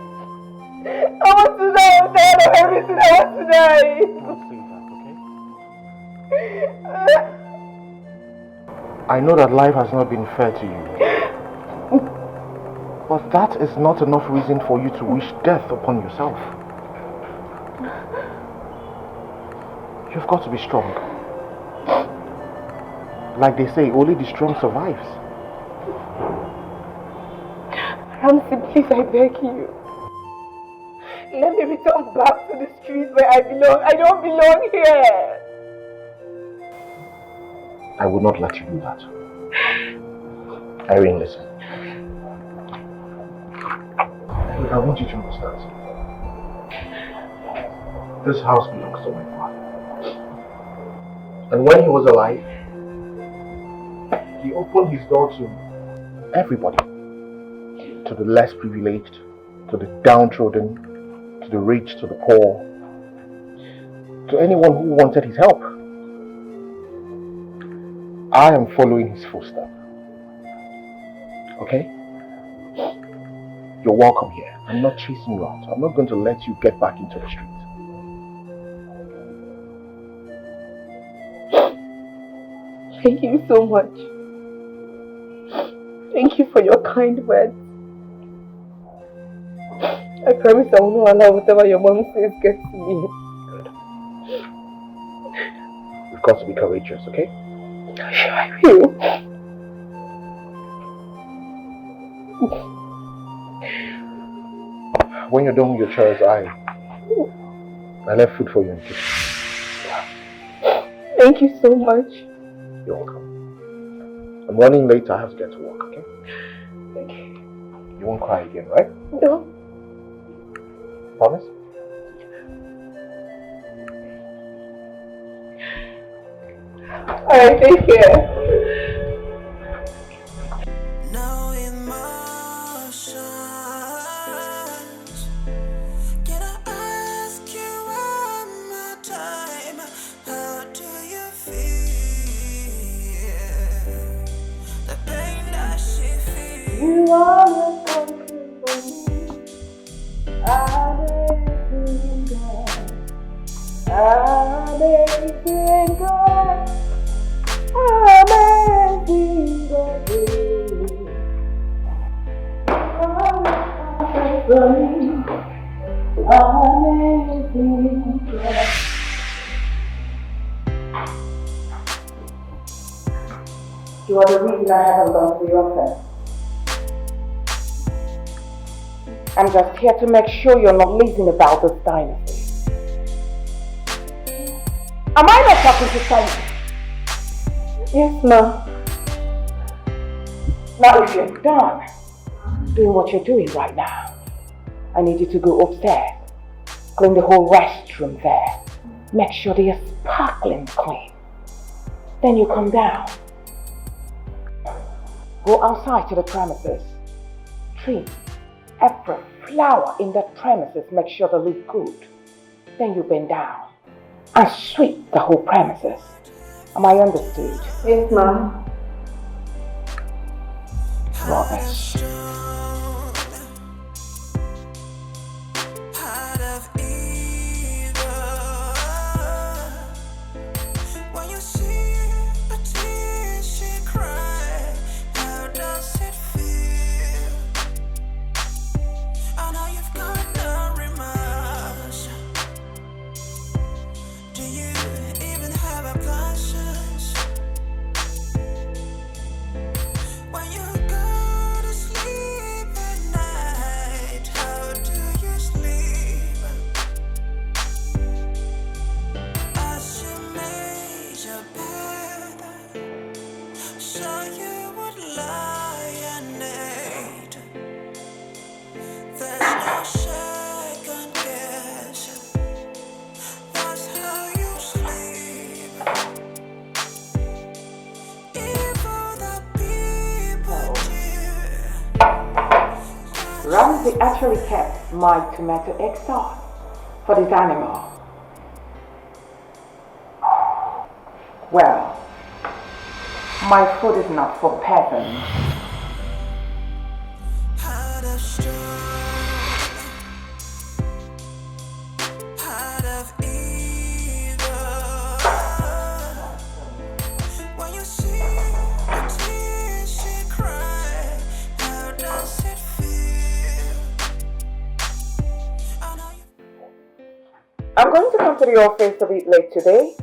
I want to die. I'm tired of everything. I want to die. Don't say that, okay? I know that life has not been fair to you. But that is not enough reason for you to wish death upon yourself. You've got to be strong. Like they say, only the strong survives. Ramsey, please, I beg you. Let me return back to the streets where I belong. I don't belong here. I will not let you do that. Irene, listen. Look, I want you to understand something. This house belongs to my father. And when he was alive, he opened his door to everybody. To the less privileged, to the downtrodden, to the rich, to the poor, to anyone who wanted his help. I am following his footsteps. Okay? You're welcome here. I'm not chasing you out. I'm not going to let you get back into the street. Thank you so much. Thank you for your kind words. I promise I will not allow whatever your mom says gets to me. We've got to be courageous, okay? Sure, I will. When you're done with your chores, I left food for you in the kitchen. Thank you so much. You're welcome. I'm running late, I have to get to work, okay? Okay. You won't cry again, right? No. Promise? Alright, take care. No emotions. Can I ask you one more time? How do you feel? The pain that she feels. You are the comfort for me. Amazing God. Amazing God. Amazing God. Amazing God. You are the reason I haven't gone to your office. I'm just here to make sure you're not lazing about this dynasty. Am I not talking to someone? Yes, Ma. Now, if you're done doing what you're doing right now, I need you to go upstairs, clean the whole restroom there, make sure they are sparkling clean. Then you come down. Go outside to the premises. Trim every flower in that premises, make sure they look good. Then you bend down and sweep the whole premises. Am I understood? Yes, ma'am. Rubbish. Ramsey actually kept my tomato egg sauce for this animal. Well, my food is not for peasants. I'm going to come to the office a bit late today.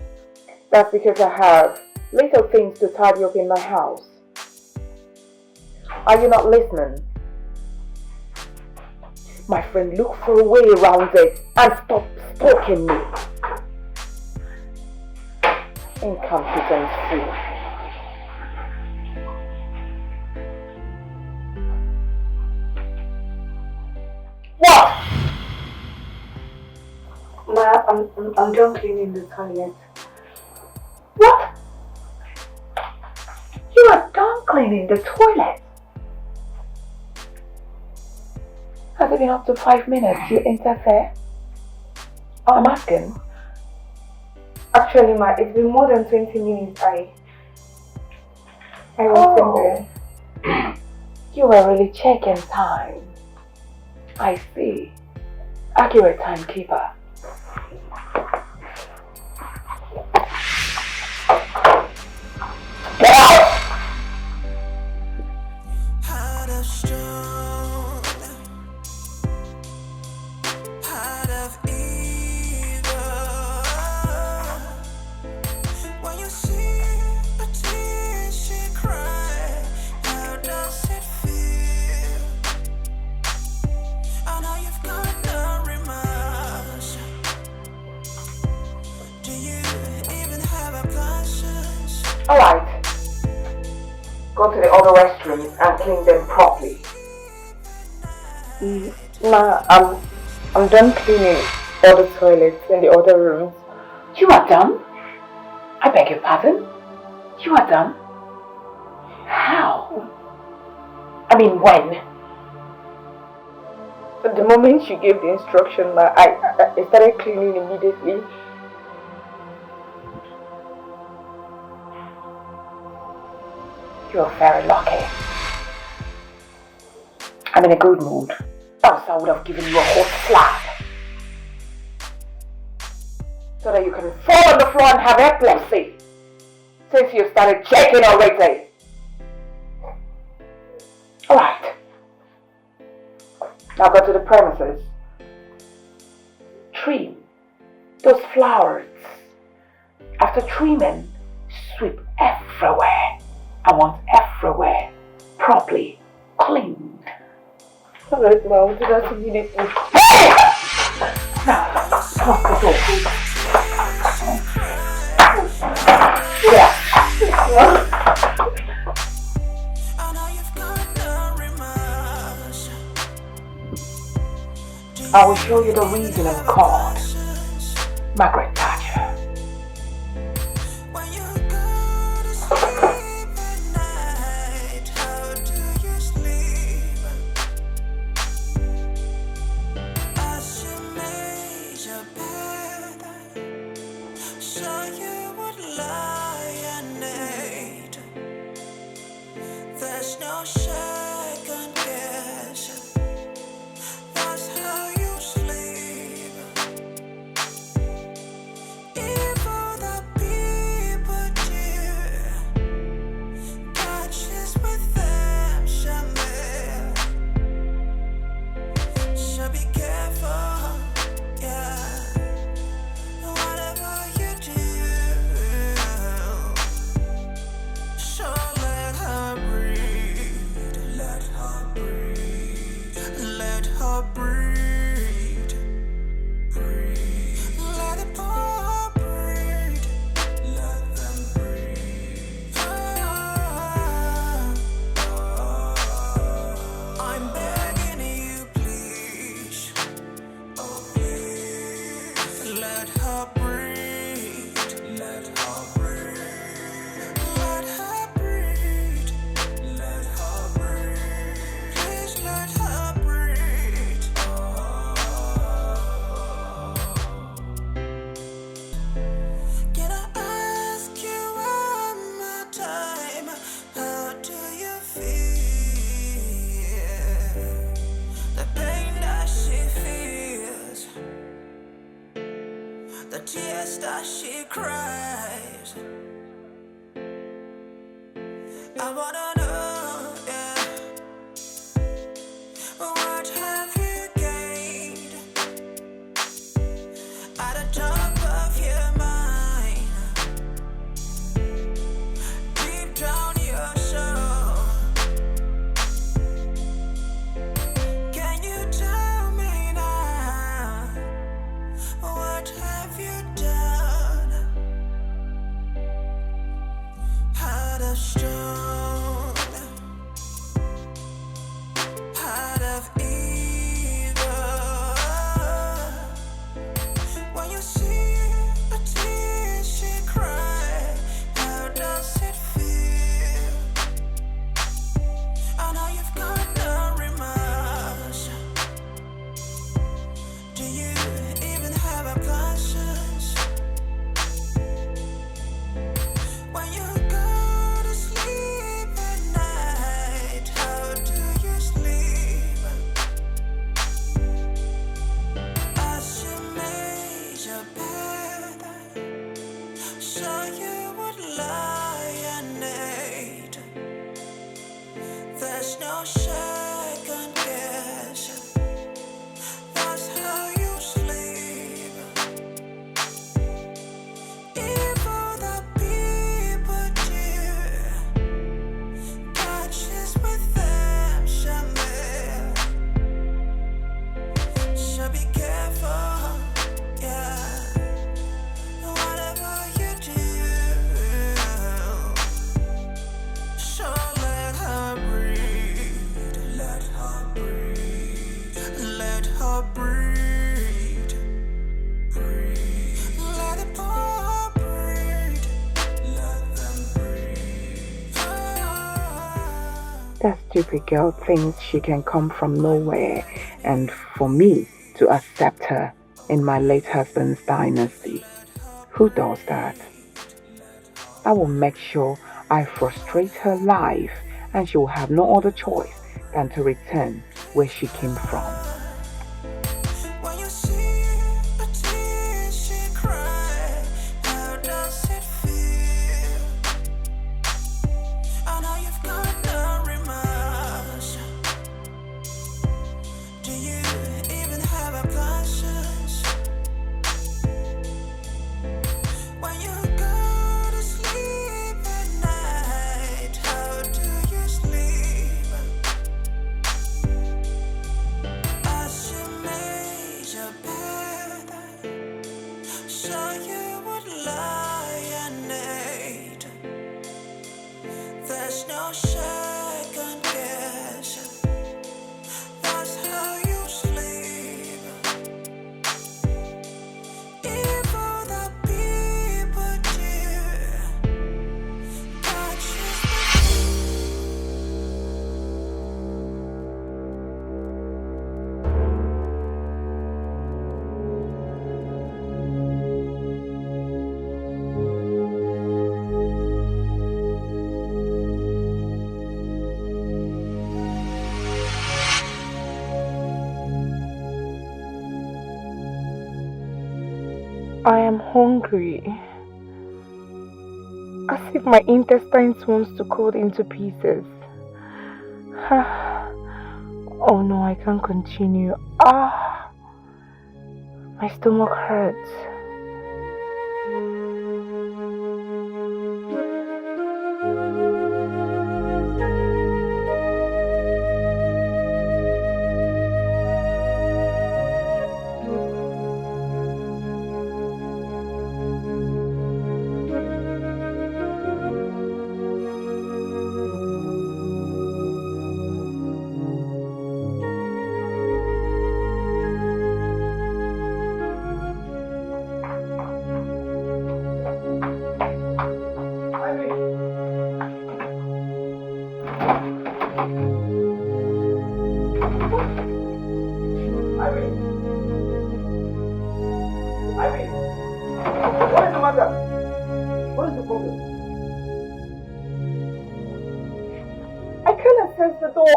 That's because I have little things to tidy up in my house. Are you not listening? My friend, look for a way around it and stop stalking me. Incompetent fool. What? Ma, I'm done cleaning the toilet. What? You are done cleaning the toilet? Has it been up to 5 minutes? You interfere? I'm asking. Actually, Ma, it's been more than 20 minutes. I was in there. You were really checking time. I see. Accurate timekeeper. Get out! Heart of stone, heart of evil. When you see a tear she cry, how does it feel? I know you've got no remorse. Do you even have a conscience? Alright. Go to the other restrooms and clean them properly. Ma, I'm done cleaning all the toilets in the other rooms. You are done? I beg your pardon? You are done? How? I mean, when? The moment she gave the instruction, Ma, I started cleaning immediately. You're very lucky. I'm in a good mood. Else I would have given you a hot slap. So that you can fall on the floor and have epilepsy. Since you started checking already. Alright. Now go to the premises. Trim those flowers. After trimming, sweep everywhere. I want everywhere properly cleaned. Alright, Ma, I'll do that immediately. Hey! Now, close the door. Yeah. I know you've got no remorse. I will show you the reason I'm called MAGRET TATCHA. When you go to sleep at night, how do you sleep? As you made your bed, so you would lie and need. There's no second guess. That's how you sleep. Evil that people do, catches with them somewhere. So be careful, yeah. Whatever you do, so let her breathe, let her breathe, let her breathe, breathe. Let the poor breathe, let them breathe. I'm begging you, please, oh please, let her breathe, let her breathe, let her breathe, let her breathe, please let her breathe. Can I ask you one more time, how do you feel? The pain that she feels, the tears that she cries. I wanna know, yeah. What have you gained at the top of your mind? power breathe. Let the power breathe. Let them breathe. That stupid girl thinks she can come from nowhere and for me to accept her in my late husband's dynasty. Who does that? I will make sure I frustrate her life and she will have no other choice than to return where she came from. When you see a tear she cry, how does it feel? I know you've got no remorse. Do you even have a conscience? When you go to sleep at night, how do you sleep? As you made your bed, so you would lie and need. There's no second guess. That's how you sleep. Even the people do. Touches I am hungry. As if my intestines wants to cut into pieces. Oh no, I can't continue. My stomach hurts.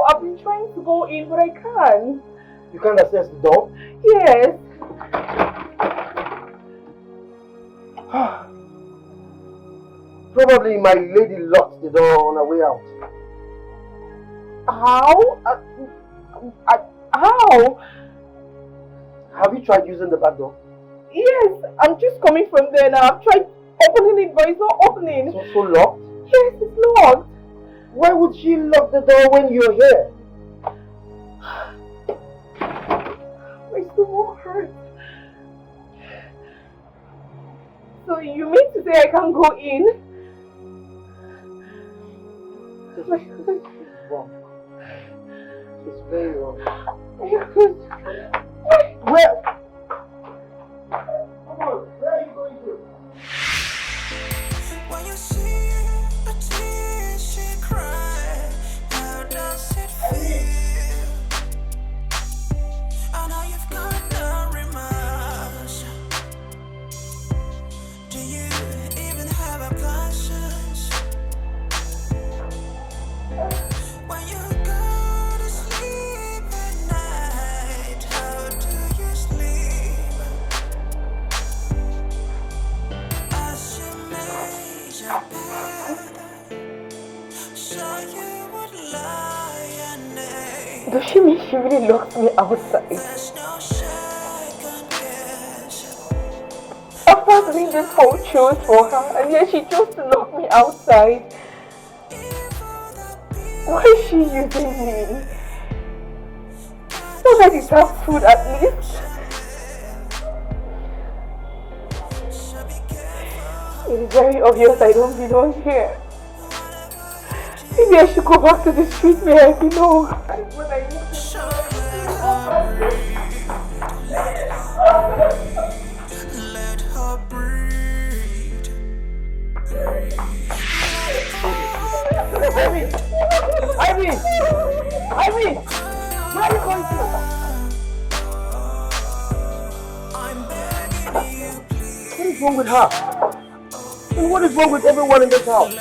I've been trying to go in, but I can't. You can't access the door? Yes. Probably my lady locked the door on her way out. How? How? Have you tried using the back door? Yes, I'm just coming from there now. I've tried opening it, but it's not opening. So locked? Yes, it's locked. Why would she lock the door when you're here? My stomach hurts. So you mean to say I can't go in? This is wrong. It's very wrong. Where? Come on, where are you going to? when you see a tear she cry, how does it feel? I know you've got no remorse. Do you even have a conscience? When you go to sleep at night, how do you sleep? As you made your bed, so you would lie and need. Does she mean she really locked me outside? There's no second guess. After doing this whole chores for her, and yet she chose to lock me outside. Why is she using me? Don't I deserve food at least? It is very obvious I don't belong here. Maybe I should go back to the street where I belong. When I need to What is wrong with her? And what is wrong with everyone in this house?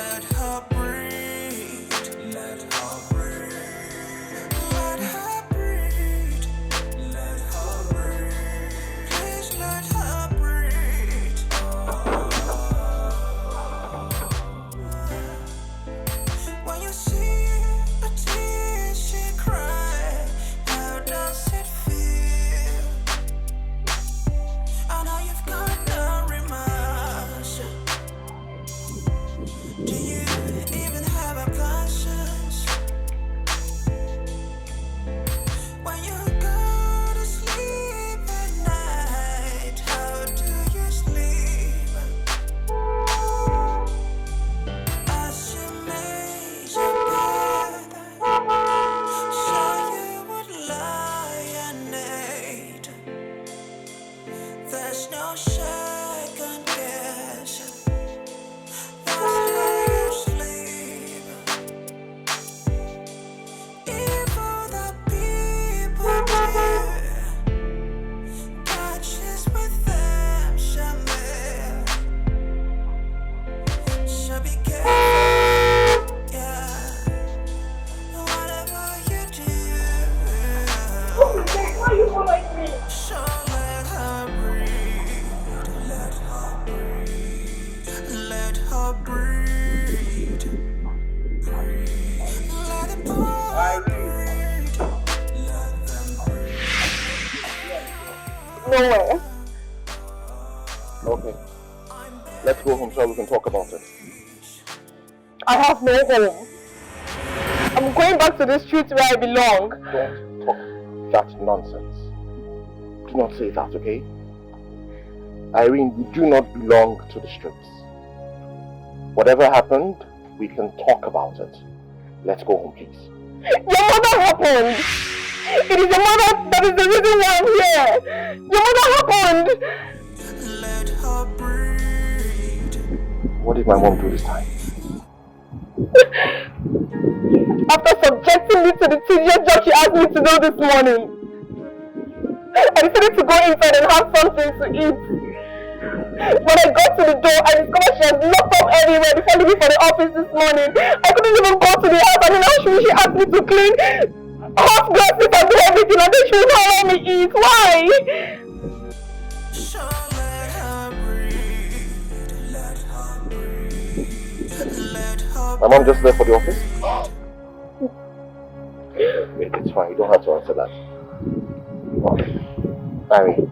Nowhere. Okay. Let's go home so we can talk about it. I have no home. I'm going back to the street where I belong. Don't talk that nonsense. Do not say that, okay? Irene, we do not belong to the streets. Whatever happened, we can talk about it. Let's go home, please. Your mother happened! It is your mother that is the reason why I'm here! Your mother happened! Let her breathe. What did my mom do this time? After subjecting me to the tedious job she asked me to do this morning, I decided to go inside and have something to eat. When I got to the door, I discovered she has locked up everywhere before leaving for the office this morning. I couldn't even go to the house, and now she asked me to clean hot glasses and do everything, and then she would not let me eat. Why? So let her breathe. Let her breathe. Let her My mom just left for the office? It's fine, you don't have to answer that. Okay. Irene,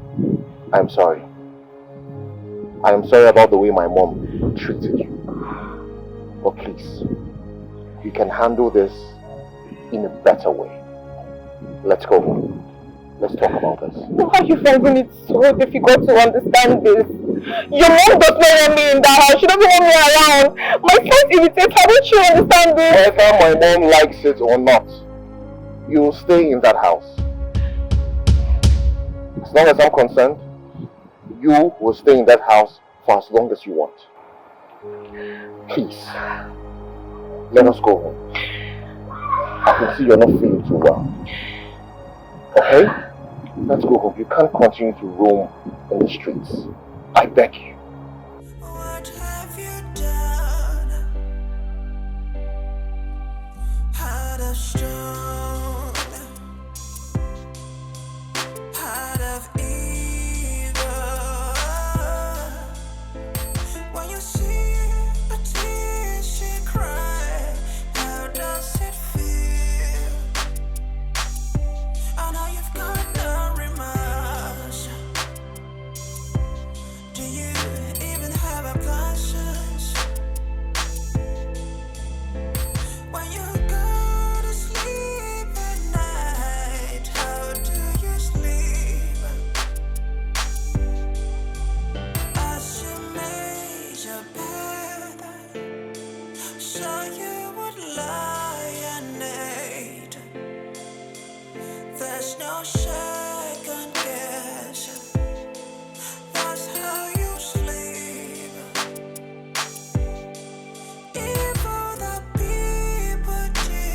I'm sorry. I am sorry about the way my mom treated you. But please, you can handle this in a better way. Let's go home. Let's talk about this. Why are you finding it so difficult to understand this? Your mom does not want me in that house. She doesn't want me around. My sight irritates her. Don't you understand this? Whether my mom likes it or not, you will stay in that house. As long as I'm concerned, you will stay in that house for as long as you want. Please, let us go home. I can see you're not feeling too well. Okay? Let's go home. You can't continue to roam in the streets. I beg you. What have you done? Heart of stone, heart of evil. When you see a tear she cry, how does it feel? I know you've got no remorse. Do you even have a conscience? When you go to sleep at night, how do you sleep? As you made your bed, so you would lie and need. There's no second guess. That's how you sleep. Evil that people do,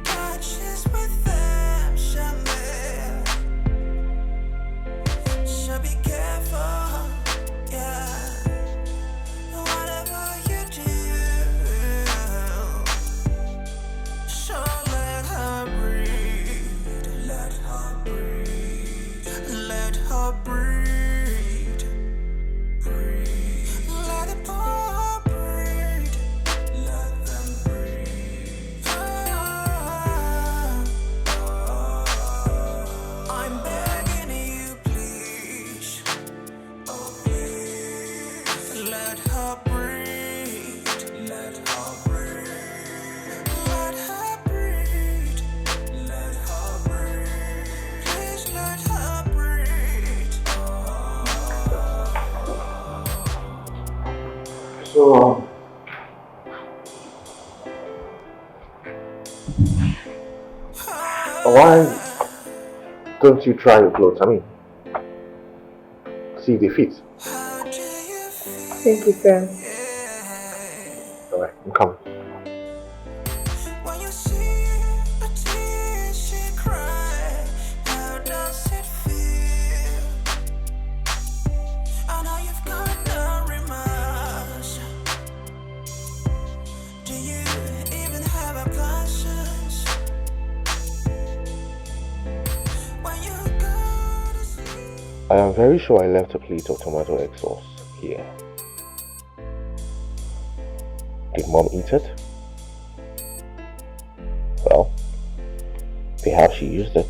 catches with them. Why don't you try your clothes? I mean, see if they fit. Thank you, sir. Alright, I'm coming. I am very sure I left a plate of tomato egg sauce here. Did Mom eat it? Well, perhaps she used it.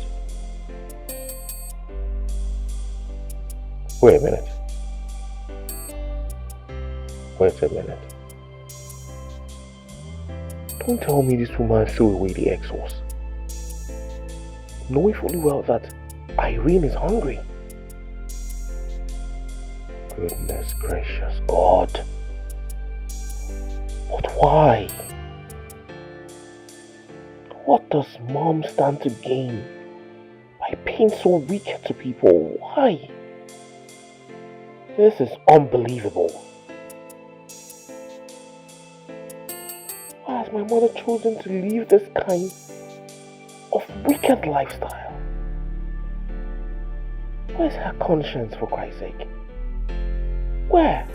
Wait a minute. Wait a minute. Don't tell me this woman threw away the egg sauce, knowing fully well that Irene is hungry. Goodness gracious God. But why? What does Mom stand to gain by being so wicked to people? Why? This is unbelievable. Why has my mother chosen to live this kind of wicked lifestyle? Where's her conscience, for Christ's sake? Where?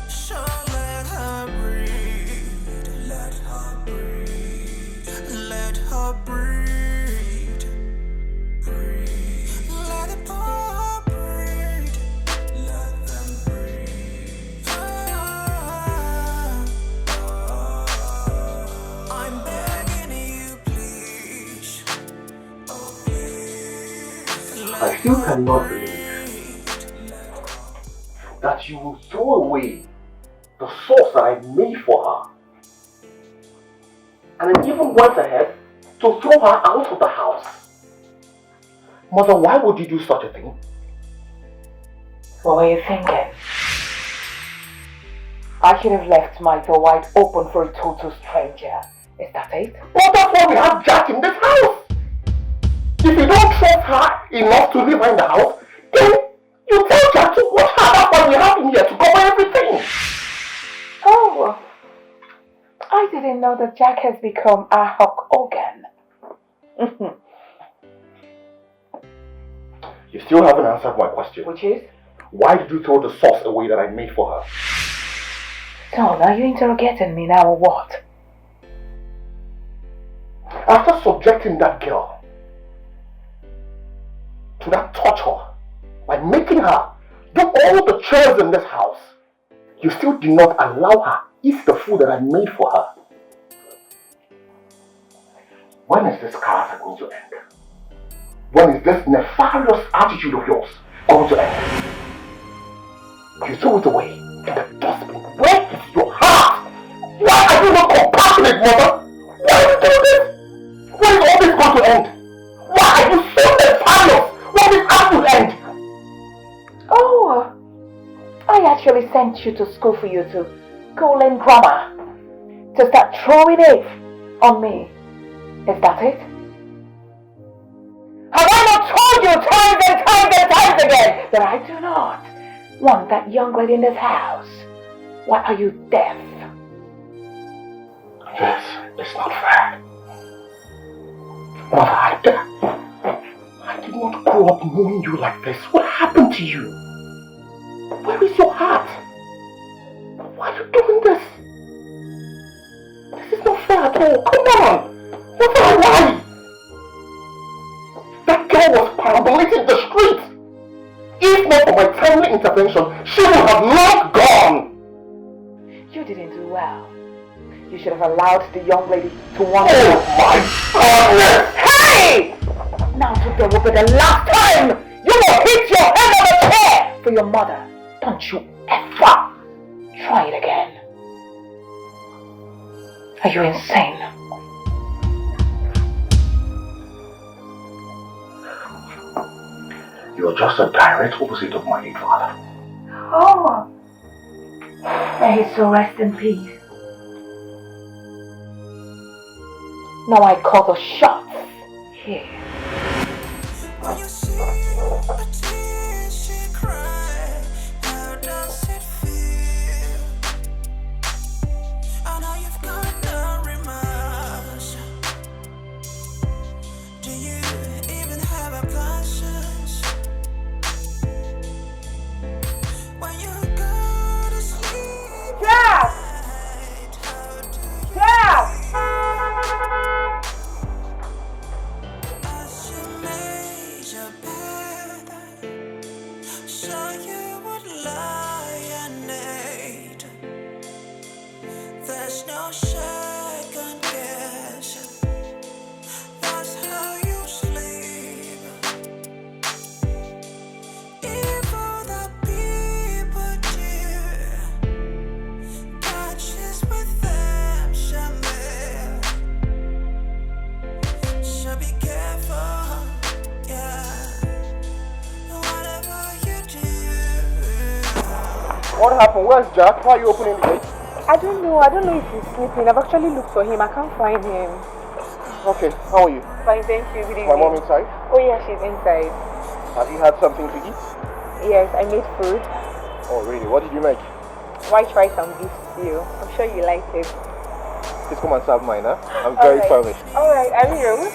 So let her breathe, let her breathe, let her breathe, breathe, let the poor breathe, let them breathe. I'm begging you, please, oh please. I still cannot believe that you will throw away the sauce that I made for her, and then even went ahead to throw her out of the house. Mother, why would you do such a thing? What were you thinking? I should have left my door wide open for a total stranger. Is that it? Well, that's why we have Jack in this house. If you don't trust her enough to leave her in the house, then you tell Jack to watch her. That's why we have him here, to cover everything. Oh, I didn't know that Jack has become a Hulk Hogan. You still haven't answered my question. Which is? Why did you throw the sauce away that I made for her? So, are you interrogating me now or what? After subjecting that girl to that torture, by making her do all the chores in this house, you still did not allow her eat the food that I made for her. When is this character going to end? When is this nefarious attitude of yours going to end? You threw it away in the dustbin. Where is your heart? Why are you not compassionate, mother? Why are you doing this? When is all this going to end? Why are you so nefarious? When is this to end? Oh, I actually sent you to school for you to go learn grammar, to start throwing it on me. Is that it? Have I not told you times and times and times again that I do not want that young lady in this house? Why are you deaf? This is not fair. Mother, I did not grow up knowing you like this. What happened to you? Where is your heart? Why are you doing this? This is not fair at all. Come on! Mother, why? That girl was parabolating the street. If not for my timely intervention, she would have long gone. You didn't do well. You should have allowed the young lady to wander. Oh my goodness! Hey! Now today will be the last time you will hit your head on the chair for your mother. Don't you ever try it again. Are you insane? You are just a direct opposite of my late father. Oh. May he so rest in peace. Now I call the shots. care. When you see a tear she cry, how does it feel? I know you've got no remorse. Do you even have a conscience? When you go to sleep, Jack! Jack! as you made your bed, so you would lie and need. There's no second guess. That's how you sleep. Evil that people do, catches with them somewhere. So be careful, yeah. Whatever you do. What happened? Where's Jack? Why are you opening the gate? I don't know if he's sleeping. I've actually looked for him. I can't find him. Okay, how are you? Fine, thank you. Good Is my evening. mom inside? Oh yeah, she's inside. Have you had something to eat? Yes, I made food. Oh, really? What did you make? White rice and beef stew. I'm sure you like it. Please come and serve mine, huh? I'm very famished. Alright, I will.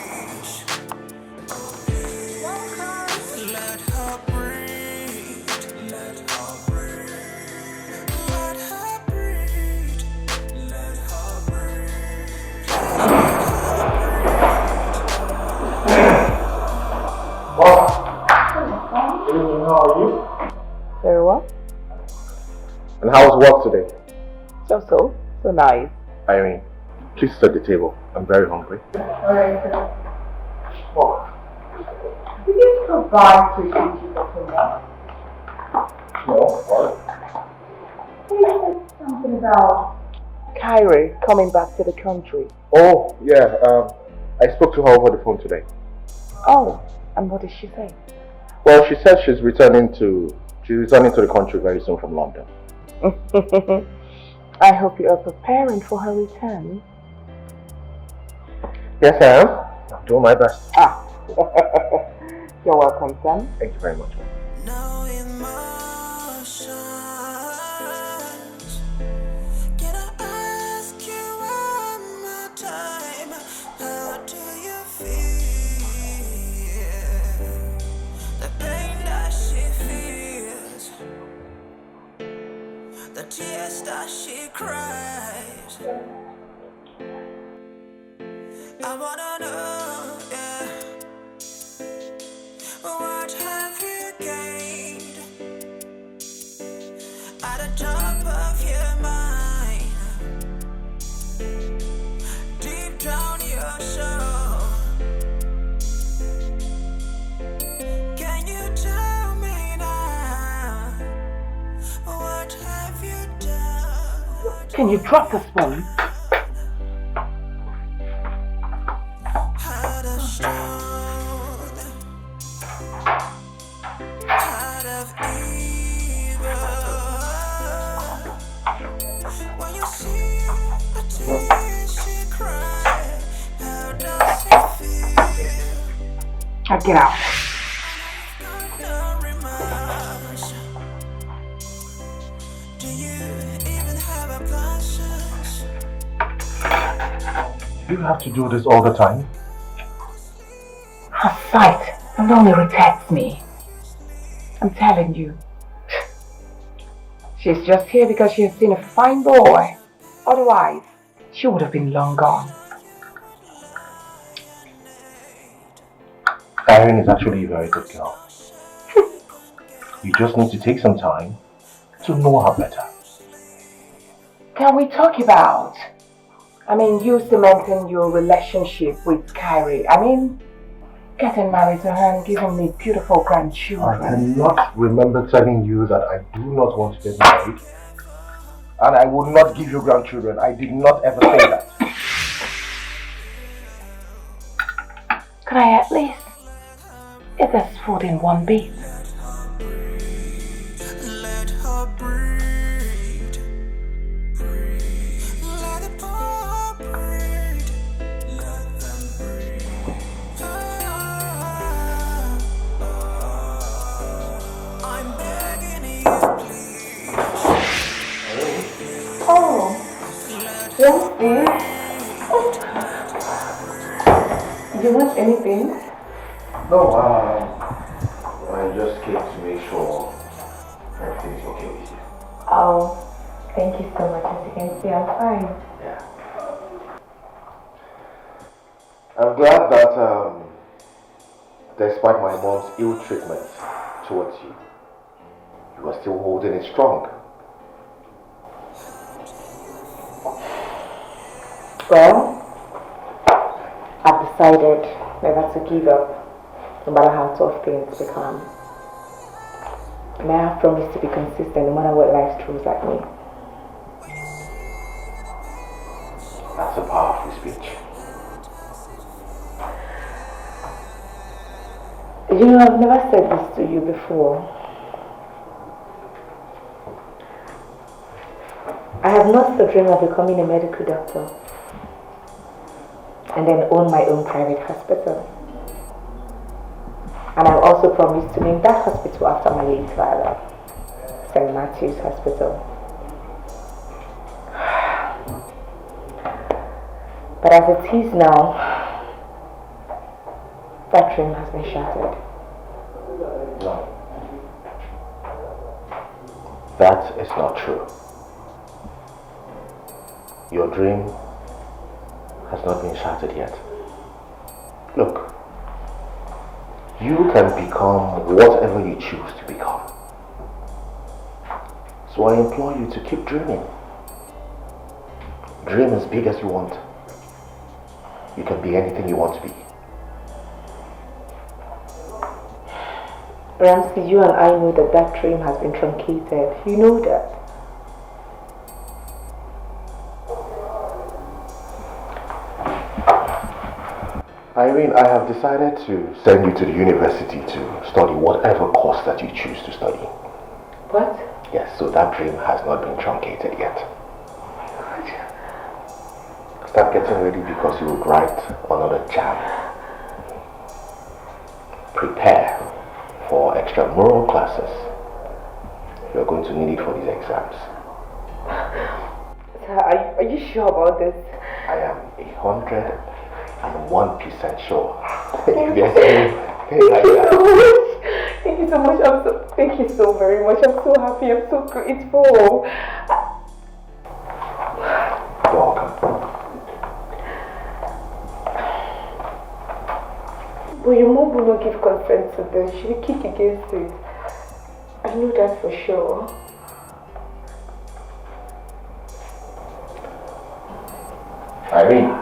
Let her breathe. Let her breathe. Let her breathe. Let her breathe. How are you? Very well. And how was work today? So nice. Irene, please set the table. I'm very hungry. Alright, sir. Did you provide for you? No, what? You said something about Kyrie coming back to the country. Oh, yeah. I spoke to her over the phone today. Oh, and what did she say? Well, she said she's returning to the country very soon from London. I hope you are preparing for her return. Yes, I am. I'm doing my best. You're welcome, Sam. Thank you very much. No emotions. Can I ask you one more time? How do you feel? The pain that she feels, the tears that she cries. I wanna know, yeah. What have you gained at the top of your mind? Deep down your soul. Can you tell me now? What have you done? Can you drop the spoon? Heart of stone, heart of evil. When you see a tear she cry, how does it feel? Now get out. No remorse. Do you even have a conscience? Do you have to do this all the time? Her sight alone irritates me. I'm telling you. She's just here because she has seen a fine boy. Otherwise, she would have been long gone. Irene is actually a very good girl. You just need to take some time to know her better. Can we talk about, you cementing your relationship with Kyrie? Getting married to her and giving me beautiful I grandchildren. cannot remember telling you that I do not want to get married. And I will not give you grandchildren. I did not ever say that. Could I at least eat this food in one bit? Let her breathe. Let the poor breathe. Let them breathe. Do you want anything? No, I just came to make sure everything is okay with you. Oh, thank you so much. As you can see, I'm fine. Yeah. I'm glad that despite my mom's ill treatment towards you, you are still holding it strong. Well, I've decided never to give up, no matter how tough things become. And I have promised to be consistent no matter what life throws at me. That's a powerful speech. You know, I've never said this to you before. I have not the dream of becoming a medical doctor and then own my own private hospital. And I've also promised to name that hospital after my late father, St. Matthew's Hospital. But as it is now, that dream has been shattered. No. That is not true. Your dream has not been shattered yet. Look, you can become whatever you choose to become. So I implore you to keep dreaming. Dream as big as you want. You can be anything you want to be. Ramsey, you and I know that that dream has been truncated. You know that. Irene, I have decided to send you to the university to study whatever course that you choose to study. What? Yes, so that dream has not been truncated yet. Start getting ready because you would write another jam. Prepare for extramural classes. You're going to need it for these exams. Sir, are you sure about this? I am 101% sure. Thank you so much. Thank you so very much. I'm so happy. I'm so grateful. You're welcome. But your mom will not give consent to this. She will kick against it. I know that for sure. Irene.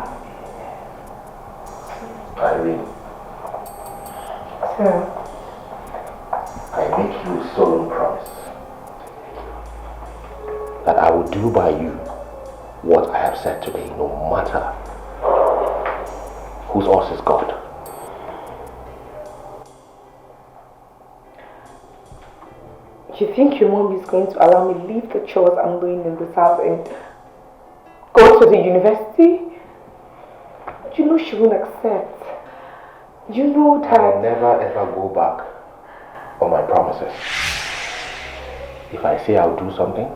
Sir. I make you a solemn promise that I will do by you what I have said today, no matter whose horse is God. You think your mom is going to allow me to leave the chores I'm doing in this house and go to the university? You know she won't accept. You know that. I'll never ever go back on my promises. If I say I'll do something,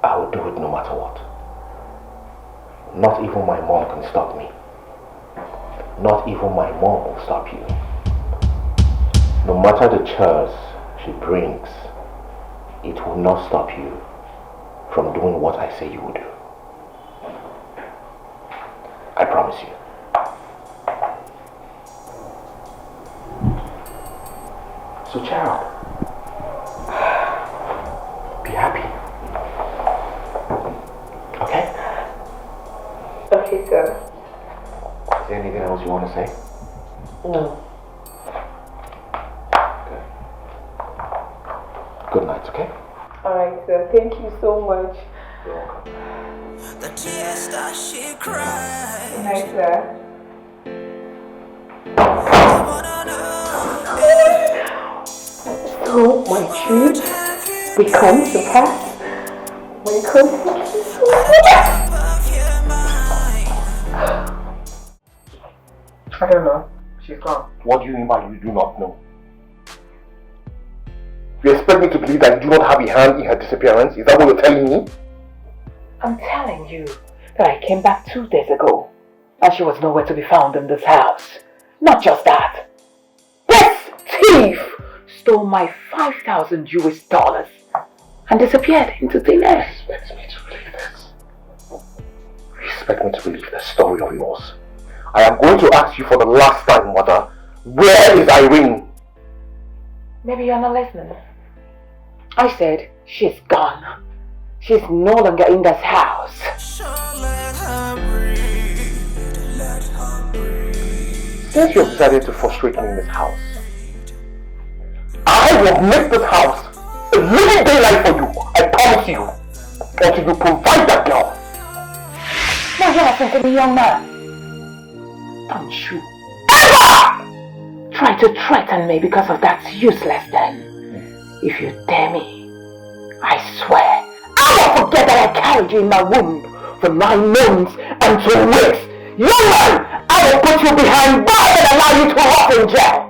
I will do it no matter what. Not even my mom can stop me. Not even my mom will stop you. No matter the chores she brings, it will not stop you from doing what I say you will do. I promise you. So cheer up. Be happy. Okay? Okay, sir. Is there anything else you want to say? No. Good night, okay? Alright, sir. Thank you so much. You're welcome. The tears that she cries. Good night, sir. So my dream becomes to pass when it comes to I don't know. She's gone. What do you mean by you do not know? You expect me to believe that you do not have a hand in her disappearance? Is that what you're telling me? I'm telling you that I came back 2 days ago and she was nowhere to be found in this house. Not just that. This thief stole my 5,000 US dollars and disappeared into thin air. Expect me to believe this? You expect me to believe this story of yours? I am going to ask you for the last time, Mother. Where is Irene? Maybe you're not listening. I said she's gone. She's no longer in this house. Since you have decided to frustrate me in this house, I will make this house a living daylight for you. I promise you. Until you provide that girl. Now you listen to me, young man. Don't you ever try to threaten me because of that useless thing. If you dare me, I swear I will forget that I carried you in my womb for 9 months and 2 weeks. Young man, I will put you behind bars and allow you to rot in jail.